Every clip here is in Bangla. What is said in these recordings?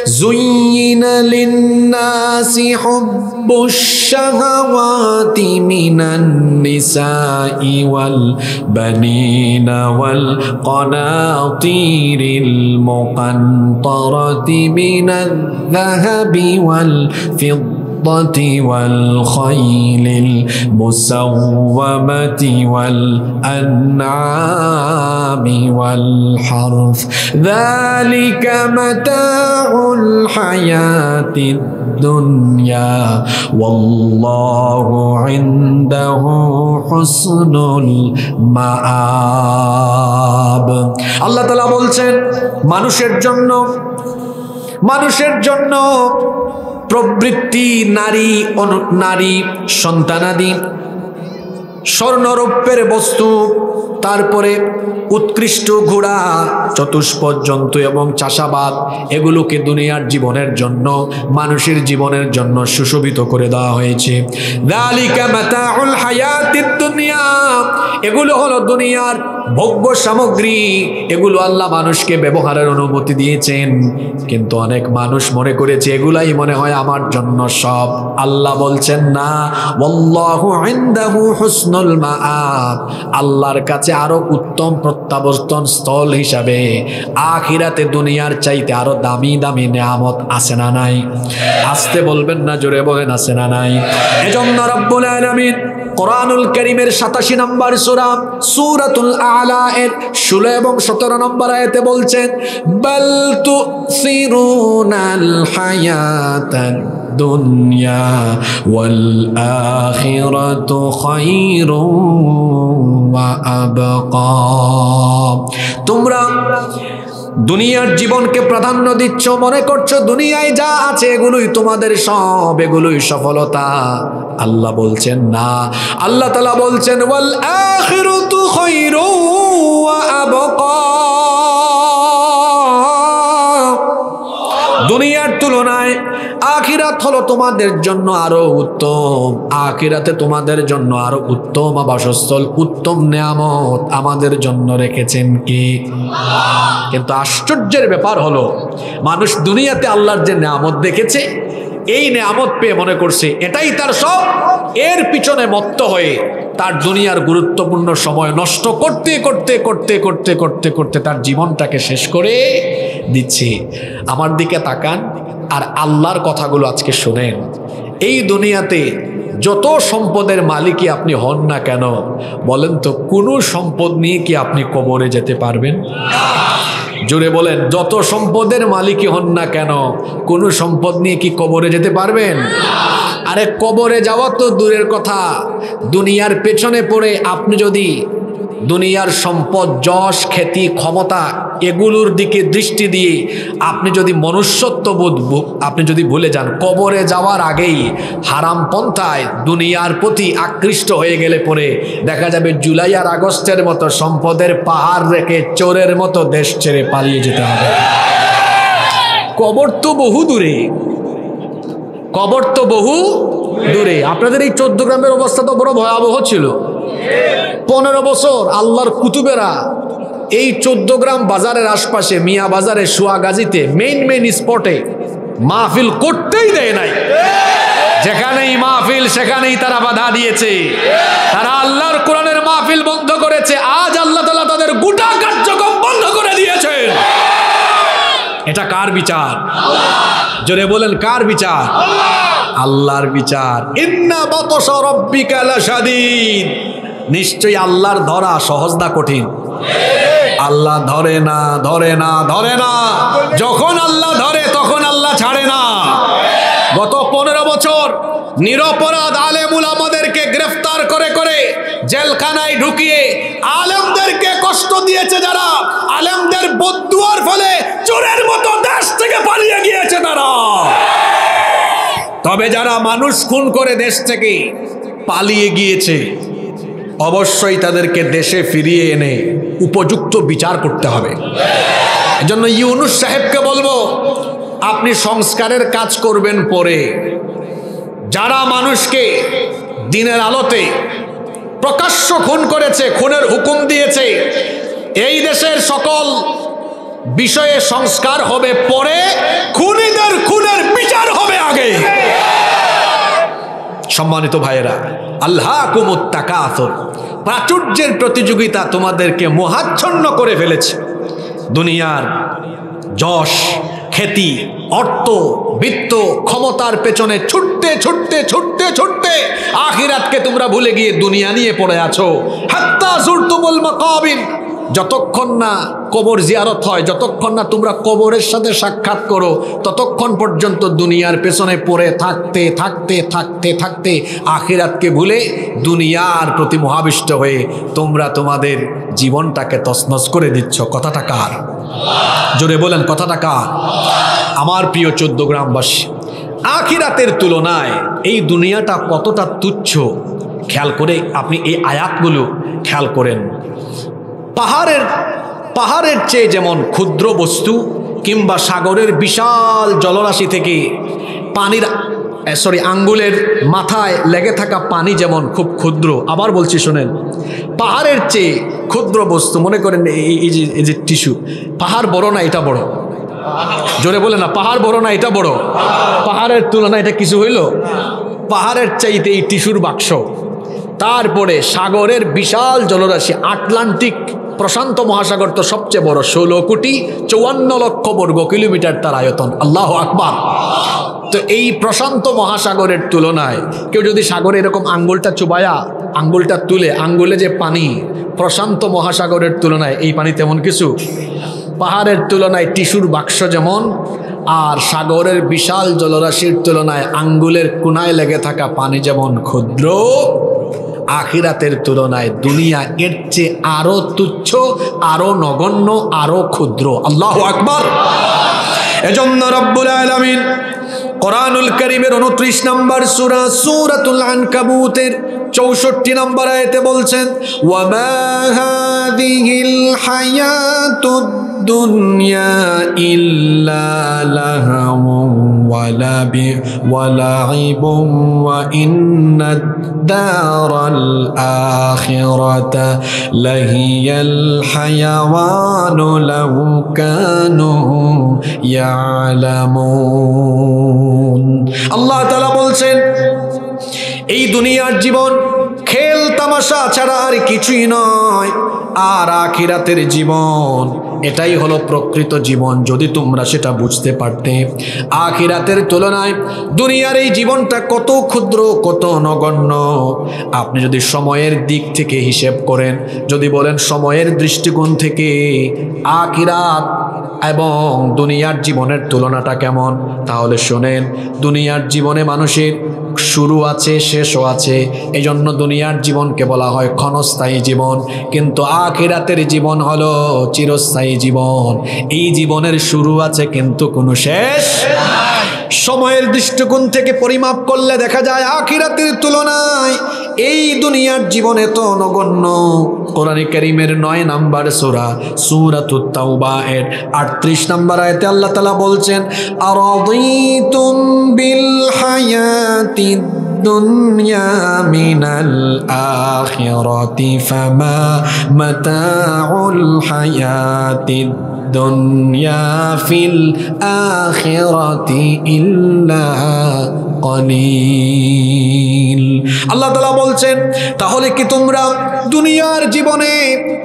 زين للناس حب الشهوات من النساء والبنين والقناطير المقنطرة من الذهب والفضة والخيل المسومة والأنعام والحرث ذلك متاع الحياة الدنيا والله عنده حسن المآب আল্লাহ তাআলা বলছেন মানুষের জন্য প্রবৃত্তি নারী সন্তানাদি স্বর্ণরৌপ্যের বস্তু তারপরে উৎকৃষ্ট ঘোড়া চতুষ্পদ জন্তু এবং চাষাবাদ এগুলোকে দুনিয়ার জীবনের জন্য মানুষের জীবনের জন্য সুশোভিত করে দেওয়া হয়েছে যালিকা মাতাউল হায়াতিদ দুনিয়া এগুলো হলো দুনিয়ার ভোগ্য সামগ্রী এগুলো আল্লাহ মানুষকে ব্যবহারের অনুমতি দিয়েছেন কিন্তু অনেক মানুষ মনে করেছে এগুলাই মনে হয় আমার জন্য সব আল্লাহ বলছেন না ওয়াল্লাহু ইনদাহু হুসনুল মাআব আল্লাহর কাছে আরো উত্তম প্রত্যাবর্তন স্থল হিসাবে আখিরাতে দুনিয়ার চাইতে আরো দামি দামি নিয়ামত আছে না নাই আসতে বলবেন না জোরে বলেন আছে না নাই এজন্য রব্বুল আলামিন কোরআনুল কারীমের 87 নম্বর সূরা সূরাতুল আলা এর 16 এবং 17 নম্বর আয়াতে বলছেন বাল তুসিরুনাল হায়াতাদ দুনিয়া ওয়াল আখিরাতু খায়রুন ওয়া আবকা তোমরা দুনিয়ার জীবনকে প্রাধান্য দিচ্ছ মনে করছো দুনিয়ায় যা আছে এগুলোই তোমাদের সব এগুলোই সফলতা আল্লাহ বলছেন না আল্লাহ তাআলা বলছেন ওয়াল আখিরাতু খায়রুন ওয়া আবকা দুনিয়ার তুলনায় আখিরাত হলো তোমাদের জন্য আরো উত্তম আখিরাতে তোমাদের জন্য আরো উত্তম আবাসস্থল উত্তম নিয়ামত আমাদের জন্য রেখেছেন কি আল্লাহ কিন্তু আশ্চর্যের ব্যাপার হলো মানুষ দুনিয়াতে আল্লাহর যে নিয়ামত দেখেছে এই নিয়ামত পেয়ে মনে করছে এটাই তার সব এর পিছনে মত্ত হয়ে তার দুনিয়ার গুরুত্বপূর্ণ সময় নষ্ট করতে করতে করতে করতে করতে করতে তার জীবনটাকে শেষ করে দিচ্ছে আমার দিকে তাকান আর আল্লাহর কথাগুলো আজকে শুনেন এই দুনিয়াতে যত সম্পদের মালিকই আপনি হন না কেন বলেন তো কোনো সম্পদ নিয়ে কি আপনি কবরে যেতে পারবেন জোরে বলেন যত সম্পদের মালিকই হন না কেন কোনো সম্পদ নিয়ে কি কবরে যেতে পারবেন আরে কবরে যাওয়া তো দূরের কথা দুনিয়ার পেছনে পড়ে আপনি যদি দুনিয়ার সম্পদ যশ খ্যাতি ক্ষমতা এগুলোর দিকে দৃষ্টি দিয়ে আপনি যদি মনুষ্যত্ববোধ আপনি যদি ভুলে যান কবরে যাওয়ার আগেই হারাম পন্থায় দুনিয়ার প্রতি আকৃষ্ট হয়ে গেলে পরে দেখা যাবে জুলাই আর আগস্টের মতো সম্পদের পাহাড় রেখে চোরের মতো দেশ ছেড়ে পালিয়ে যেতে হবে কবর তো বহু দূরে কবর তো বহু দূরে আপনাদের এই 14 গ্রামের অবস্থা তো বড় ভয়াবহ ছিল 15 বছর আল্লাহর কুতুবেরা এই 14 গ্রাম বাজারের আশপাশে মিয়া বাজারে সোয়াগাজীতে মেইন স্পটে মাহফিল করতেই দেয় নাই যেখানেই মাহফিল সেখানেই তারা বাধা দিয়েছে তারা আল্লাহর কোরআনের মাহফিল বন্ধ করেছে আজ আল্লাহ তাআলা তাদের গোটা কার্যক্রম বন্ধ করে দিয়েছেন এটা কার বিচার জোরে বলেন কার বিচার আল্লাহর বিচার ইন্না বাতশা রাব্বিকা লাশাদীদ নিশ্চয়ই আল্লাহর ধরা সহজ না কঠিন আল্লাহ ধরে না ধরে না ধরে না যখন আল্লাহ ধরে তখন আল্লাহ ছাড়ে না গত 15 বছর নিরপরাধ আলেম উলামাদেরকে গ্রেফতার করে করে জেলখানায় ঢুকিয়ে আলেমদেরকে কষ্ট দিয়েছে যারা আলেমদের বদদুয়ার ফলে চোরের মতো দেশ থেকে পালিয়ে গিয়েছে তারা তবে যারা মানুষ খুন করে দেশ থেকে পালিয়ে গিয়েছে অবশ্যই তাদেরকে দেশে ফিরিয়ে এনে উপযুক্ত বিচার করতে হবে এজন্য ইউনূস সাহেবকে বলবো আপনি সংস্কারের কাজ করবেন পরে যারা মানুষকে দিনের আলোতে প্রকাশ্য খুন করেছে খুনের হুকুম দিয়েছে এই দেশের সকল বিষয়ে সংস্কার হবে পরে খুনি সম্মানিত ভাইয়েরা, আল্লাহকুমুত তাকাসুর, প্রাচুর্যের প্রতিযোগিতা তোমাদেরকে মোহাচ্ছন্ন করে ফেলেছে। দুনিয়ার যশ, খ্যাতি, অর্থ, বিত্ত, ক্ষমতার পেছনে ছুটতে ছুটতে ছুটতে ছুটতে আখিরাতকে তোমরা ভুলে গিয়ে দুনিয়া নিয়ে পড়ে আছো। হাত্তা যুরতুমুল মাকাবির, যতক্ষণ না কবর জিয়ারত হয়, যতক্ষণ না তোমরা কবরের সাথে সাক্ষাৎ করো, ততক্ষণ পর্যন্ত দুনিয়ার পেছনে পড়ে থাকতে থাকতে থাকতে থাকতে আখিরাতকে ভুলে দুনিয়ার প্রতি মোহাবিষ্ট হয়ে তোমরা তোমাদের জীবনটাকে তছনছ করে দিচ্ছ। কথাটা কার? জোরে বলেন, কথাটা কার? আমার প্রিয় 14 গ্রামবাসী, আখিরাতের তুলনায় এই দুনিয়াটা কতটা তুচ্ছ খেয়াল করে আপনি এই আয়াতগুলো খেয়াল করেন। পাহাড়ের চেয়ে যেমন ক্ষুদ্র বস্তু, কিংবা সাগরের বিশাল জলরাশি থেকে আঙ্গুলের মাথায় লেগে থাকা পানি যেমন খুব ক্ষুদ্র, আবার বলছি শোনেন, পাহাড়ের চেয়ে ক্ষুদ্র বস্তু, মনে করেন এই যে টিস্যু, পাহাড় বড় না এটা বড়? জোরে বলে না, পাহাড় বড় না এটা বড়? পাহাড়ের তুলনায় এটা কিছু হইল? পাহাড়ের চাইতে এই টিস্যুর বাক্স। তারপরে সাগরের বিশাল জলরাশি, আটলান্টিক প্রশান্ত মহাসাগর তো সবচেয়ে বড়, 16,54,00,000 বর্গ কিলোমিটার তার আয়তন। আল্লাহু আকবার। তো এই প্রশান্ত মহাসাগরের তুলনায় কেউ যদি সাগরে এরকম আঙ্গুলটা চুবায়া আঙ্গুলটা তুলে, আঙ্গুলে যে পানি, প্রশান্ত মহাসাগরের তুলনায় এই পানি তেমন কিছু। পাহাড়ের তুলনায় টিস্যুর বাক্স যেমন, আর সাগরের বিশাল জলরাশির তুলনায় আঙ্গুলের কোনায় লেগে থাকা পানি যেমন ক্ষুদ্র, আখিরাতের তুলনায় দুনিয়া এর চেয়ে আরো তুচ্ছ, আরো নগণ্য, আরো ক্ষুদ্র। আল্লাহু আকবার। এজন্য রব্বুল আলামিন কোরআনুল কারীমের 29 নম্বর সূরা সূরাতুল আনকাবুতের 64 নম্বর আয়াতে বলছেন, ওয়া মা হাযিহিল হায়াতুদ দুনিয়া ইল্লা লাহওয়ুন ওয়া লাইবুন ওয়া ইন্নাদ দারাল আখিরাতা লাহিয়াল হায়াওয়ানু লাউ কানু ইয়ালামুন। আল্লাহ তাআলা বলছেন, এই দুনিয়ার জীবন খেল তামাশা ছাড়া আর কিছুই নয়, আর আখিরাতের জীবন এটাই হলো প্রকৃত জীবন। যদি তোমরা সেটা বুঝতে পারতে, আখিরাতের তুলনায় দুনিয়ার এই জীবনটা কত ক্ষুদ্র, কত নগণ্য। আপনি যদি সময়ের দিক থেকে হিসেব করেন, যদি বলেন সময়ের দৃষ্টিকোণ থেকে আখিরাত এবং দুনিয়ার জীবনের তুলনাটা কেমন, তাহলে শোনেন, দুনিয়ার জীবনে মানুষের শুরু আছে, শেষও আছে। এই জন্য দুনিয়ার জীবনকে বলা হয় ক্ষণস্থায়ী জীবন, কিন্তু আখিরাতের জীবন হলো চিরস্থায়ী জীবন। এই জীবনের শুরু আছে কিন্তু কোনো শেষ নাই। সময়ের দৃষ্টিকোণ থেকে পরিমাপ করলে দেখা যায় আখিরাতের তুলনায় এই দুনিয়ার জীবনে তো নগণ্য। কোরআন কারীমের 9 নম্বর সূরা সূরাতুত তাওবা এর 38 নম্বর আয়াতে আল্লাহ তাআলা বলছেন, আরাদিতুম বিল হায়াতিদ দুনিয়া মিনাল আখিরাতি ফামা মাতাউল হায়াতিদ দুনিয়া ফিল আখিরাতি ইল্লা কলিল। আল্লাহ তাআলা বলছেন, তাহলে কি তোমরা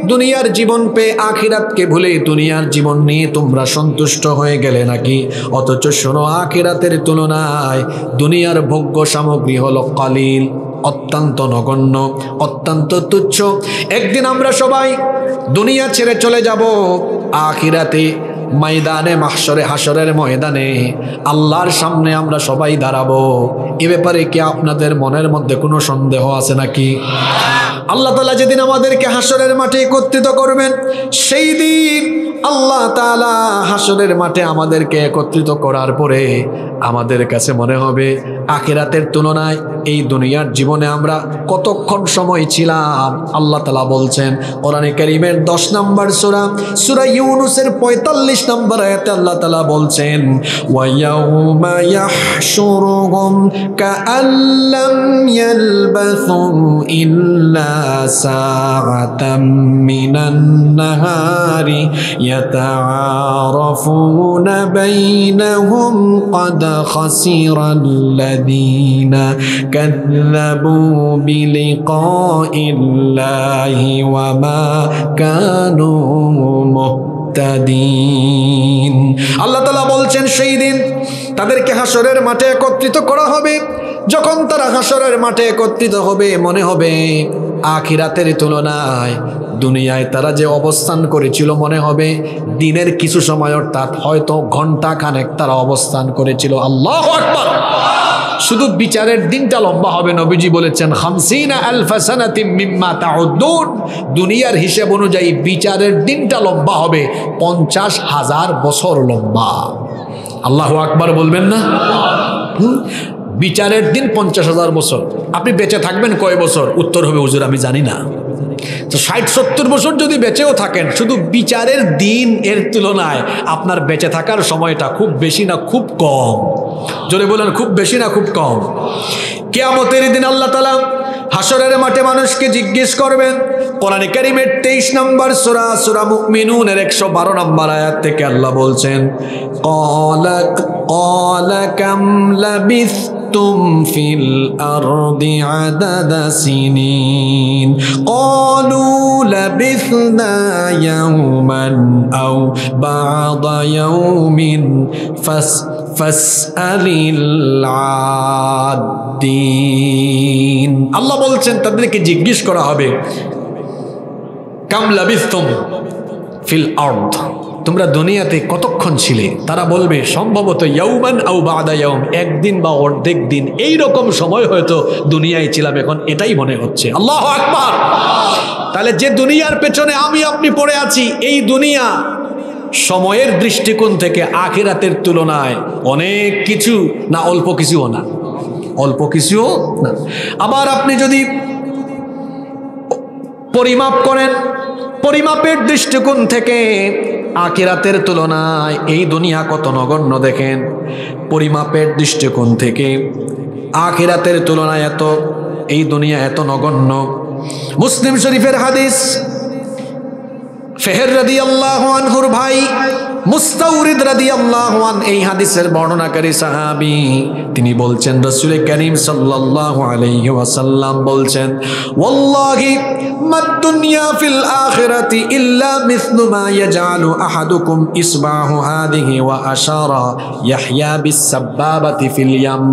দুনিয়ার জীবন পেয়ে আখিরাতকে ভুলে দুনিয়ার জীবন নিয়ে তোমরা সন্তুষ্ট হয়ে গেলে নাকি? অথচ শোনো, আখিরাতের তুলনায় দুনিয়ার ভোগ্য সামগ্রী হলো কলিল, অত্যন্ত নগণ্য, অত্যন্ত তুচ্ছ। একদিন আমরা সবাই দুনিয়া ছেড়ে চলে যাব। আখিরাতে ময়দানে মাহশরে, হাসরের ময়দানে আল্লাহর সামনে আমরা সবাই দাঁড়াবো। এ ব্যাপারে কি আপনাদের মনের মধ্যে কোনো সন্দেহ আছে নাকি? আল্লাহ তাআলা যেদিন আমাদেরকে হাসরের মাঠে একত্রিত করবেন, সেই দিন আল্লাহ তাআলা হাসরের মাঠে আমাদেরকে একত্রিত করার পরে আমাদের কাছে মনে হবে আখিরাতের তুলনায় এই দুনিয়ার জীবনে আমরা কতক্ষণ সময় ছিলাম। আল্লাহ তাআলা বলছেন কোরআনে কারীমের 10 নম্বর সূরা ইউনূসের 45 নম্বর আয়াতে আল্লাহ তাআলা বলছেন, ওয়া ইয়াউমা ইয়াহশুরুহুম কাআল্লাম ইয়ালবাসু ইল্লা সাআতাম মিনান নাহারি ইয়াতাআরাফুনা বাইনাহুম ক্বাদ খাসিরাল্লাযীনা কাযযাবু বিলিকাইল্লাহি ওয়া মা কানু মুহতাদিন। আল্লাহ তাআলা বলছেন সেই দিন তাদেরকে হাসরের মাঠে একত্রিত করা হবে। যখন তারা হাসরের মাঠে একত্রিত হবে, মনে হবে আখিরাতের তুলনায় দুনিয়ায় তারা যে অবস্থান করেছিল মনে হবে দিনের কিছু সময়, অর্থাৎ হয়তো ঘন্টা খানেক তারা অবস্থান করেছিল। আল্লাহু আকবার। শুধু বিচারের দিনটা লম্বা হবে, নবীজি বলেছেন 50,000 সানাতিম মিম্মা তাউদ্দুন। দুনিয়ার হিসাব অনুযায়ী বিচারের দিনটা লম্বা হবে 50,000 বছর লম্বা। আল্লাহু আকবার বলবেন না? বিচারের দিন 50,000 বছর। আপনি বেঁচে থাকবেন কয় বছর? উত্তর হবে হুজুর আমি জানি না। তো 60-70 বছর যদি বেঁচেও থাকেন, শুধু বিচারের দিন এর তুলনায় আপনার বেঁচে থাকার সময়টা খুব বেশি না খুব কম? জোরে বলেন, খুব বেশি না খুব কম? কিয়ামতের দিন আল্লাহ তাআলা হাসরের মাঠে মানুষকে জিজ্ঞেস করবেন। কোরআনে কারীমের 23 নম্বর সূরা, সূরা মুমিনুনের 112 নম্বর আয়াত থেকে আল্লাহ বলছেন, ক্বালা কাম লাবিথতুম ফিল আরদি আদাদা সিনিন ক্বালু লাবিথনা ইয়াওমান আও বা'দা ইয়াওমিন ফাসআলিল আদ্দিন। আল্লাহ বলছেন তাদেরকে জিজ্ঞেস করা হবে, কাম লাবিথতুম ফিল আরদ, তোমরা দুনিয়াতে কতক্ষণ ছিলে? তারা বলবে সম্ভবত ইয়াউমান আও বা'দা ইয়াউম, একদিন বা অর্ধেক দিন, এই রকম সময় হয়তো দুনিয়ায় ছিলাম, এখন এটাই মনে হচ্ছে। আল্লাহু আকবার। তাহলে যে দুনিয়ার পেছনে আমি আপনি পড়ে আছি, এই দুনিয়া সময়ের দৃষ্টিকোণ থেকে আখিরাতের তুলনায় অনেক কিছু না, অল্প কিছুও না, অল্প কিছুও না। আবার আপনি যদি পরিমাপ করেন, পরিমাপের দৃষ্টিকোণ থেকে আখিরাতের তুলনায় এই দুনিয়া কত নগণ্য দেখেন। পরিমাপের দৃষ্টিকোণ থেকে আখিরাতের তুলনায় এই দুনিয়া এত নগণ্য। মুসলিম শরীফের হাদিস, ফেহের রাদিয়াল্লাহু আনহুর ভাই মুস্তাউরিদ রাদিয়াল্লাহু আনহু এই হাদিসের বর্ণনাকারী সাহাবী, তিনি বলছেন রাসূল করিম সাল্লাল্লাহু আলাইহি ওয়াসাল্লাম বলছেন, ওয়াল্লাহি মাদ দুনিয়া ফিল আখিরাতি ইল্লা মিসলু মা ইয়াজআলু আহাদুকুম ইসবাহু হাদিহি ওয়া আশারা ইয়াহইয়া বিস সাব্বাবাতি ফিল ইয়াম।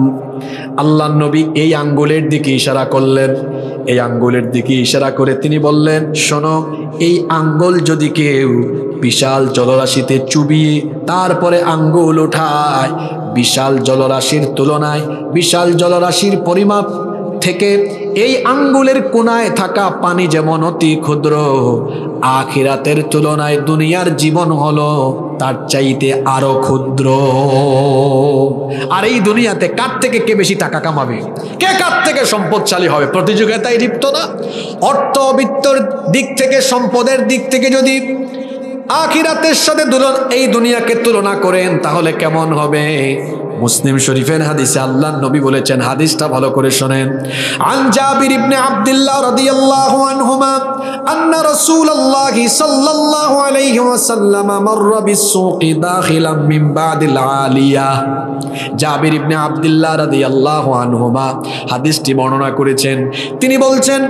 আল্লাহর নবী এই আঙ্গুলের দিকে ইশারা করলেন, এই আঙ্গুলের দিকে ইশারা করে তিনি বললেন, শোনো, এই আঙ্গুল যদি কেউ বিশাল জলরাশিতে চুবিয়ে তারপরে আঙ্গুল ওঠায়, বিশাল জলরাশির তুলনায়, বিশাল জলরাশির পরিমাপ থেকে এই আঙ্গুলের কোনায় থাকা পানি যেমন অতি ক্ষুদ্র, আখিরাতের তুলনায় দুনিয়ার জীবন হলো তার চাইতে আরো ক্ষুদ্র। আর এই দুনিয়াতে কার থেকে কে বেশি টাকা কামাবে, কে কার থেকে সম্পদশালী হবে, প্রতিযোগিতায় লিপ্ত না? অর্থবিত্তর দিক থেকে, সম্পদের দিক থেকে যদি আখিরাতের সাথে এই দুনিয়াকে তুলনা করেন তাহলে কেমন হবে? মুসলিম শরীফের হাদিসে আল্লাহর নবী বলেছেন, হাদিসটা ভালো করে শুনেন। আন জাবির ইবনে আব্দুল্লাহ রাদিয়াল্লাহু আনহুমা আন্না রাসূলুল্লাহি সাল্লাল্লাহু আলাইহি ওয়াসাল্লাম মাররা বিস-সুকি দাখিলাম মিন বাদিল আলিয়া। জাবির ইবনে আব্দুল্লাহ রাদিয়াল্লাহু আনহুমা হাদিসটি বর্ণনা করেছেন। তিনি বলছেন,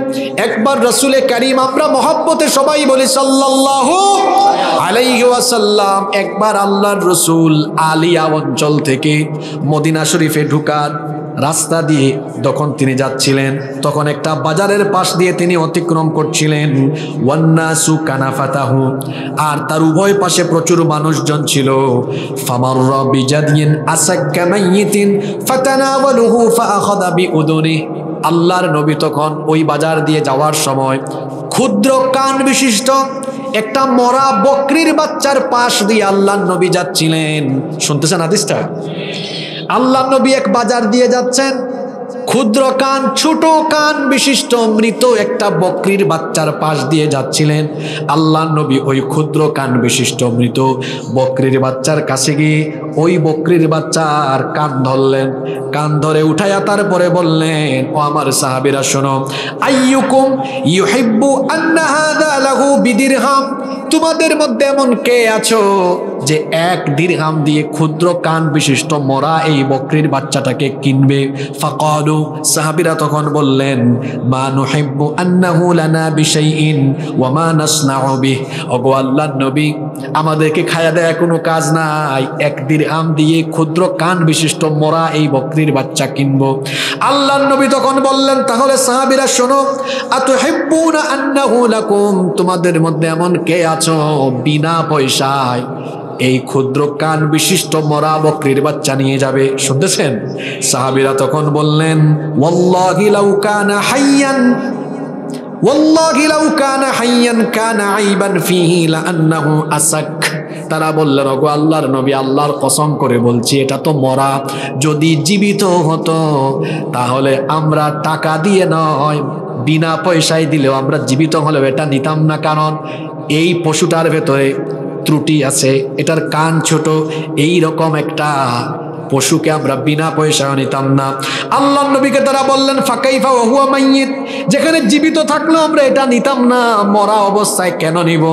একবার রাসূলে কারীম, আমরা মহব্বতে সবাই বলি সাল্লাল্লাহু আলাইহি ওয়াসাল্লাম, একবার আল্লাহর রাসূল আলিয়া অঞ্চল থেকে মদিনা শরীফে ঢুকার রাস্তা দিয়ে যখন তিনি যাচ্ছিলেন, তখন একটা বাজারের পাশ দিয়ে তিনি অতিক্রম করছিলেন। ওয়ান্নাসু কানাফাতাহু, আর তার উভয় পাশে প্রচুর মানুষজন ছিল। ফামাররা বিজাদিন আসাক্কা মাইয়িতিন ফাতানাওয়ালুহু ফাআখাযা বিউদুনি। আল্লাহর নবী তখন ওই বাজার দিয়ে যাওয়ার সময় ক্ষুদ্র কান বিশিষ্ট একটা মরা বকরির বাচ্চার পাশ দিয়ে আল্লাহর নবী যাচ্ছিলেন। শুনতেছেন হাদিসটা? আল্লাহর নবী এক বাজার দিয়ে যাচ্ছেন, ক্ষুদ্র কান, ছোট কান বিশিষ্ট মৃত একটা বকরির বাচ্চার পাশ দিয়ে যাচ্ছিলেন। আল্লাহর নবী ওই ক্ষুদ্র কান বিশিষ্ট মৃত বকরির বাচ্চার কাছে গিয়ে ওই বকরির বাচ্চার কান ধরলেন। কান ধরে উঠাইয়া তারপরে বললেন, ও আমার সাহাবীরা শোনো, আইয়ুকুম ইউহিব্বু আন্না হাযা লাহু বিদিরহাম, তোমাদের মধ্যে এমন কে আছো যে 1 দিরহাম দিয়ে ক্ষুদ্র কান বিশিষ্ট মরা এই বকরির বাচ্চাটাকে কিনবে। ফাকালু, সাহাবীরা তখন বললেন, মা নুহিব্বু আন্নাহু লানা বিশাইইন ওয়া মা নাসনাউ বিহি, ওগো আল্লাহর নবী, আমাদেরকে খায়া দেয়া কোনো কাজ নাই, 1 দিরহাম দিয়ে ক্ষুদ্র কান বিশিষ্ট মরা এই বকরির বাচ্চা কিনবো। আল্লাহর নবী তখন বললেন, তাহলে সাহাবীরা শোনো, আতুহিব্বুনা আন্নাহু লাকুম, তোমাদের মধ্যে এমন কে আছো বিনা পয়সায় এই ক্ষুদ্র কান বিশিষ্ট মরা বকরির বাচ্চা নিয়ে যাবে? শুনতেছেন? সাহাবীরা তখন বললেন, ওয়াল্লাহি লাউ কানা হাইয়ান, ওয়াল্লাহি লাউ কানা হাইয়ান কানা আইবান ফিহি লাআন্নাহু আসাক। তারা বললেন, ওগো আল্লাহর নবী, আল্লাহর কসম করে বলছি, এটা তো মরা, যদি জীবিত হতো তাহলে আমরা টাকা দিয়ে নয়, বিনা পয়সায় দিলেও আমরা জীবিত হলেও এটা নিতাম না, কারণ এই পশুটার ভেতরে ত্রুটি আছে, এটার কান ছোট, এই রকম একটা পশুকে আমরা বিনা পয়সায় নিতাম না। আল্লাহর নবীকে তারা বললেন, ফাকাইফা ওয়া হুয়া মাইয়িত, যেখানে জীবিত থাকলেও আমরা এটা নিতাম না, মরা অবস্থায় কেন নিব?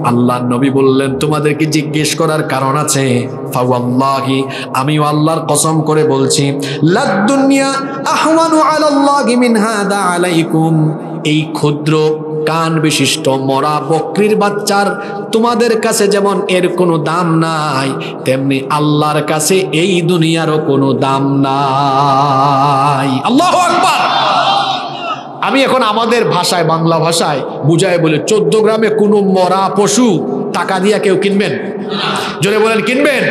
আল্লাহর নবী বললেন, তোমাদেরকে জিজ্ঞেস করার কারণ আছে। ফাওয়াল্লাহি, আমিও আল্লাহর কসম করে বলছি, লাদ দুনিয়া আহওয়ানু আলাল্লাহি মিন হাদা আলাইকুম, এই ক্ষুদ্র কান বিশিষ্ট মরা বকরির বাচ্চার তোমাদের কাছে যেমন এর কোনো দাম নাই, তেমনি আল্লাহর কাছে এই দুনিয়ারও কোনো দাম নাই। আল্লাহু আকবার। আমি এখন আমাদের ভাষায়, বাংলা ভাষায় বুঝায় বলে, 14 গ্রামে কোনো মরা পশু টাকা দিয়া কেউ কিনবেন? জোরে বলেন, কিনবেন?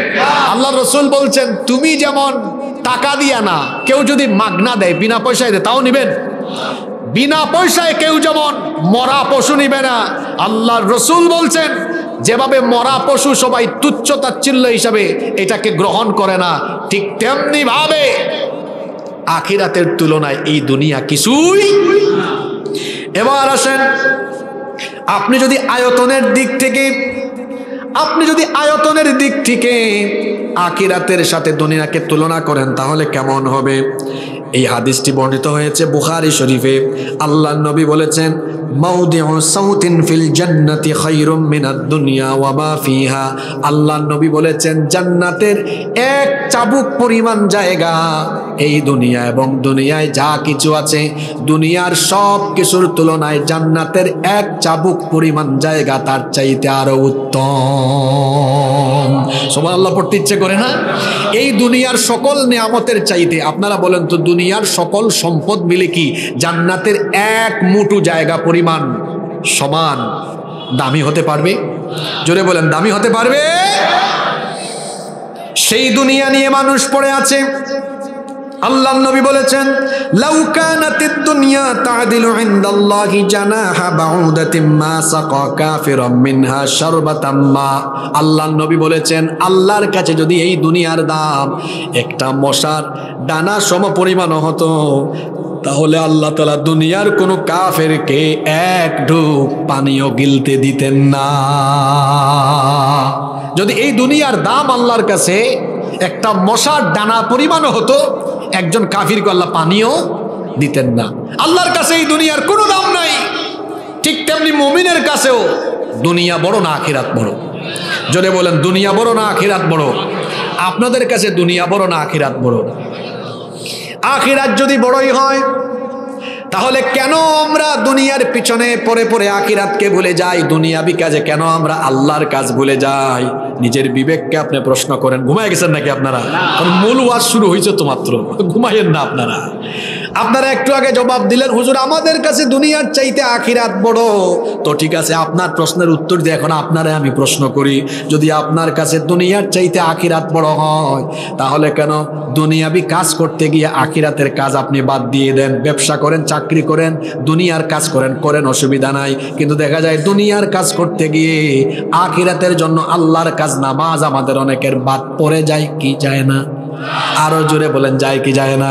আল্লাহ রসুল বলছেন, তুমি যেমন টাকা দিয়া না, কেউ যদি মাগনা দেয়, বিনা পয়সায় দেয়, তাও নিবেন? বিনা পয়সায় কেউ যেমন মরা পশু নিবে না, আল্লাহর রসুল বলছেন যেভাবে মরা পশু সবাই তুচ্ছ তাচ্ছিল্য হিসাবে এটাকে গ্রহণ করে না, ঠিক তেমনি ভাবে আখিরাতের তুলনায় এই দুনিয়া কিছুই। এবার আসেন, আপনি যদি আয়তনের দিক থেকে আখিরাতের সাথে দুনিয়াকে তুলনা করেন, তাহলে কেমন হবে? এই হাদিসটি বর্ণিত হয়েছে বুখারী শরীফে। আল্লাহর নবী বলেছেন, মাউদিউ সাউতিন ফিল জান্নাতি খায়রুম মিনাদ দুনিয়া ওয়া মা ফিহা। আল্লাহর নবী বলেছেন, জান্নাতের 1 চাবুক পরিমাণ জায়গা এই দুনিয়া এবং দুনিয়ায় যা কিছু আছে, দুনিয়ার সব কিছুর তুলনায় জান্নাতের 1 চাবুক পরিমাণ জায়গা তার চাইতে আরো উত্তম। সুবহানাল্লাহ পড়তে ইচ্ছে করে না? এই দুনিয়ার সকল নিয়ামতের চাইতে, আপনারা বলেন তো, দুনিয়ার সকল সম্পদ মিলে কি জান্নাতের 1 মুঠো জায়গা পরিমাণ সমান দামি হতে পারবে? জোরে বলেন, দামি হতে পারবে? সেই দুনিয়া নিয়ে মানুষ পড়ে আছে। আল্লাহর নবী বলেছেন, লাউ কানাতিদ দুনিয়া তা'দিলু ইনদাল্লাহি জানাহা বাউদাতিন মা সাকা কাফিরাম মিনহা শারবাতাম মা। আল্লাহর নবী বলেছেন, আল্লাহর কাছে যদি এই দুনিয়ার দাম একটা মশার ডানা সম পরিমাণ হতো, তাহলে আল্লাহ তাআলা দুনিয়ার কোনো কাফেরকে 1 ঢোক পানিও গিলতে দিতেন না। যদি এই দুনিয়ার দাম আল্লাহর কাছে একটা মশার ডানা পরিমাণও হতো, একজন কাফিরকে আল্লাহ পানিও দিতেন না। আল্লাহর কাছে এই দুনিয়ার কোনো দাম নাই। ঠিক তেমনি মুমিনের কাছেও দুনিয়া বড় না আখিরাত বড়? জোরে বলেন, দুনিয়া বড় না আখিরাত বড়? আপনাদের কাছে দুনিয়া বড় না আখিরাত বড়? আখিরাত যদি বড়ই হয়, তাহলে কেন আমরা দুনিয়ার পিছনে পড়ে পড়ে আখিরাতকে ভুলে যাই? দুনিয়াবি কাজে কেন আমরা আল্লাহর কাজ ভুলে যাই? নিজের বিবেককে আপনি প্রশ্ন করেন। ঘুমায় গেছেন নাকি আপনারা? মূল ওয়াজ শুরু হয়েছে তো মাত্র, ঘুমাইয়েন না আপনারা। আপনারা একটু আগে জবাব দিলেন, হুজুর আমাদের কাছে দুনিয়ার চাইতে আখিরাত বড়। তো ঠিক আছে, আপনার প্রশ্নের উত্তর দিয়ে এখন আপনারে আমি প্রশ্ন করি, যদি আপনার কাছে দুনিয়ার চাইতে আখিরাত বড় হয়, তাহলে কেন দুনিয়াবি কাজ করতে গিয়ে আখিরাতের কাজ আপনি বাদ দিয়ে দেন? ব্যবসা করেন, চাকরি করেন, দুনিয়ার কাজ করেন, অসুবিধা নাই, কিন্তু দেখা যায় দুনিয়ার কাজ করতে গিয়ে আখিরাতের জন্য আল্লাহর কাজ, নামাজ আমাদের অনেকের বাদ পড়ে যায় কি যায় না? আরো জোরে বলেন, যায় কি যায় না?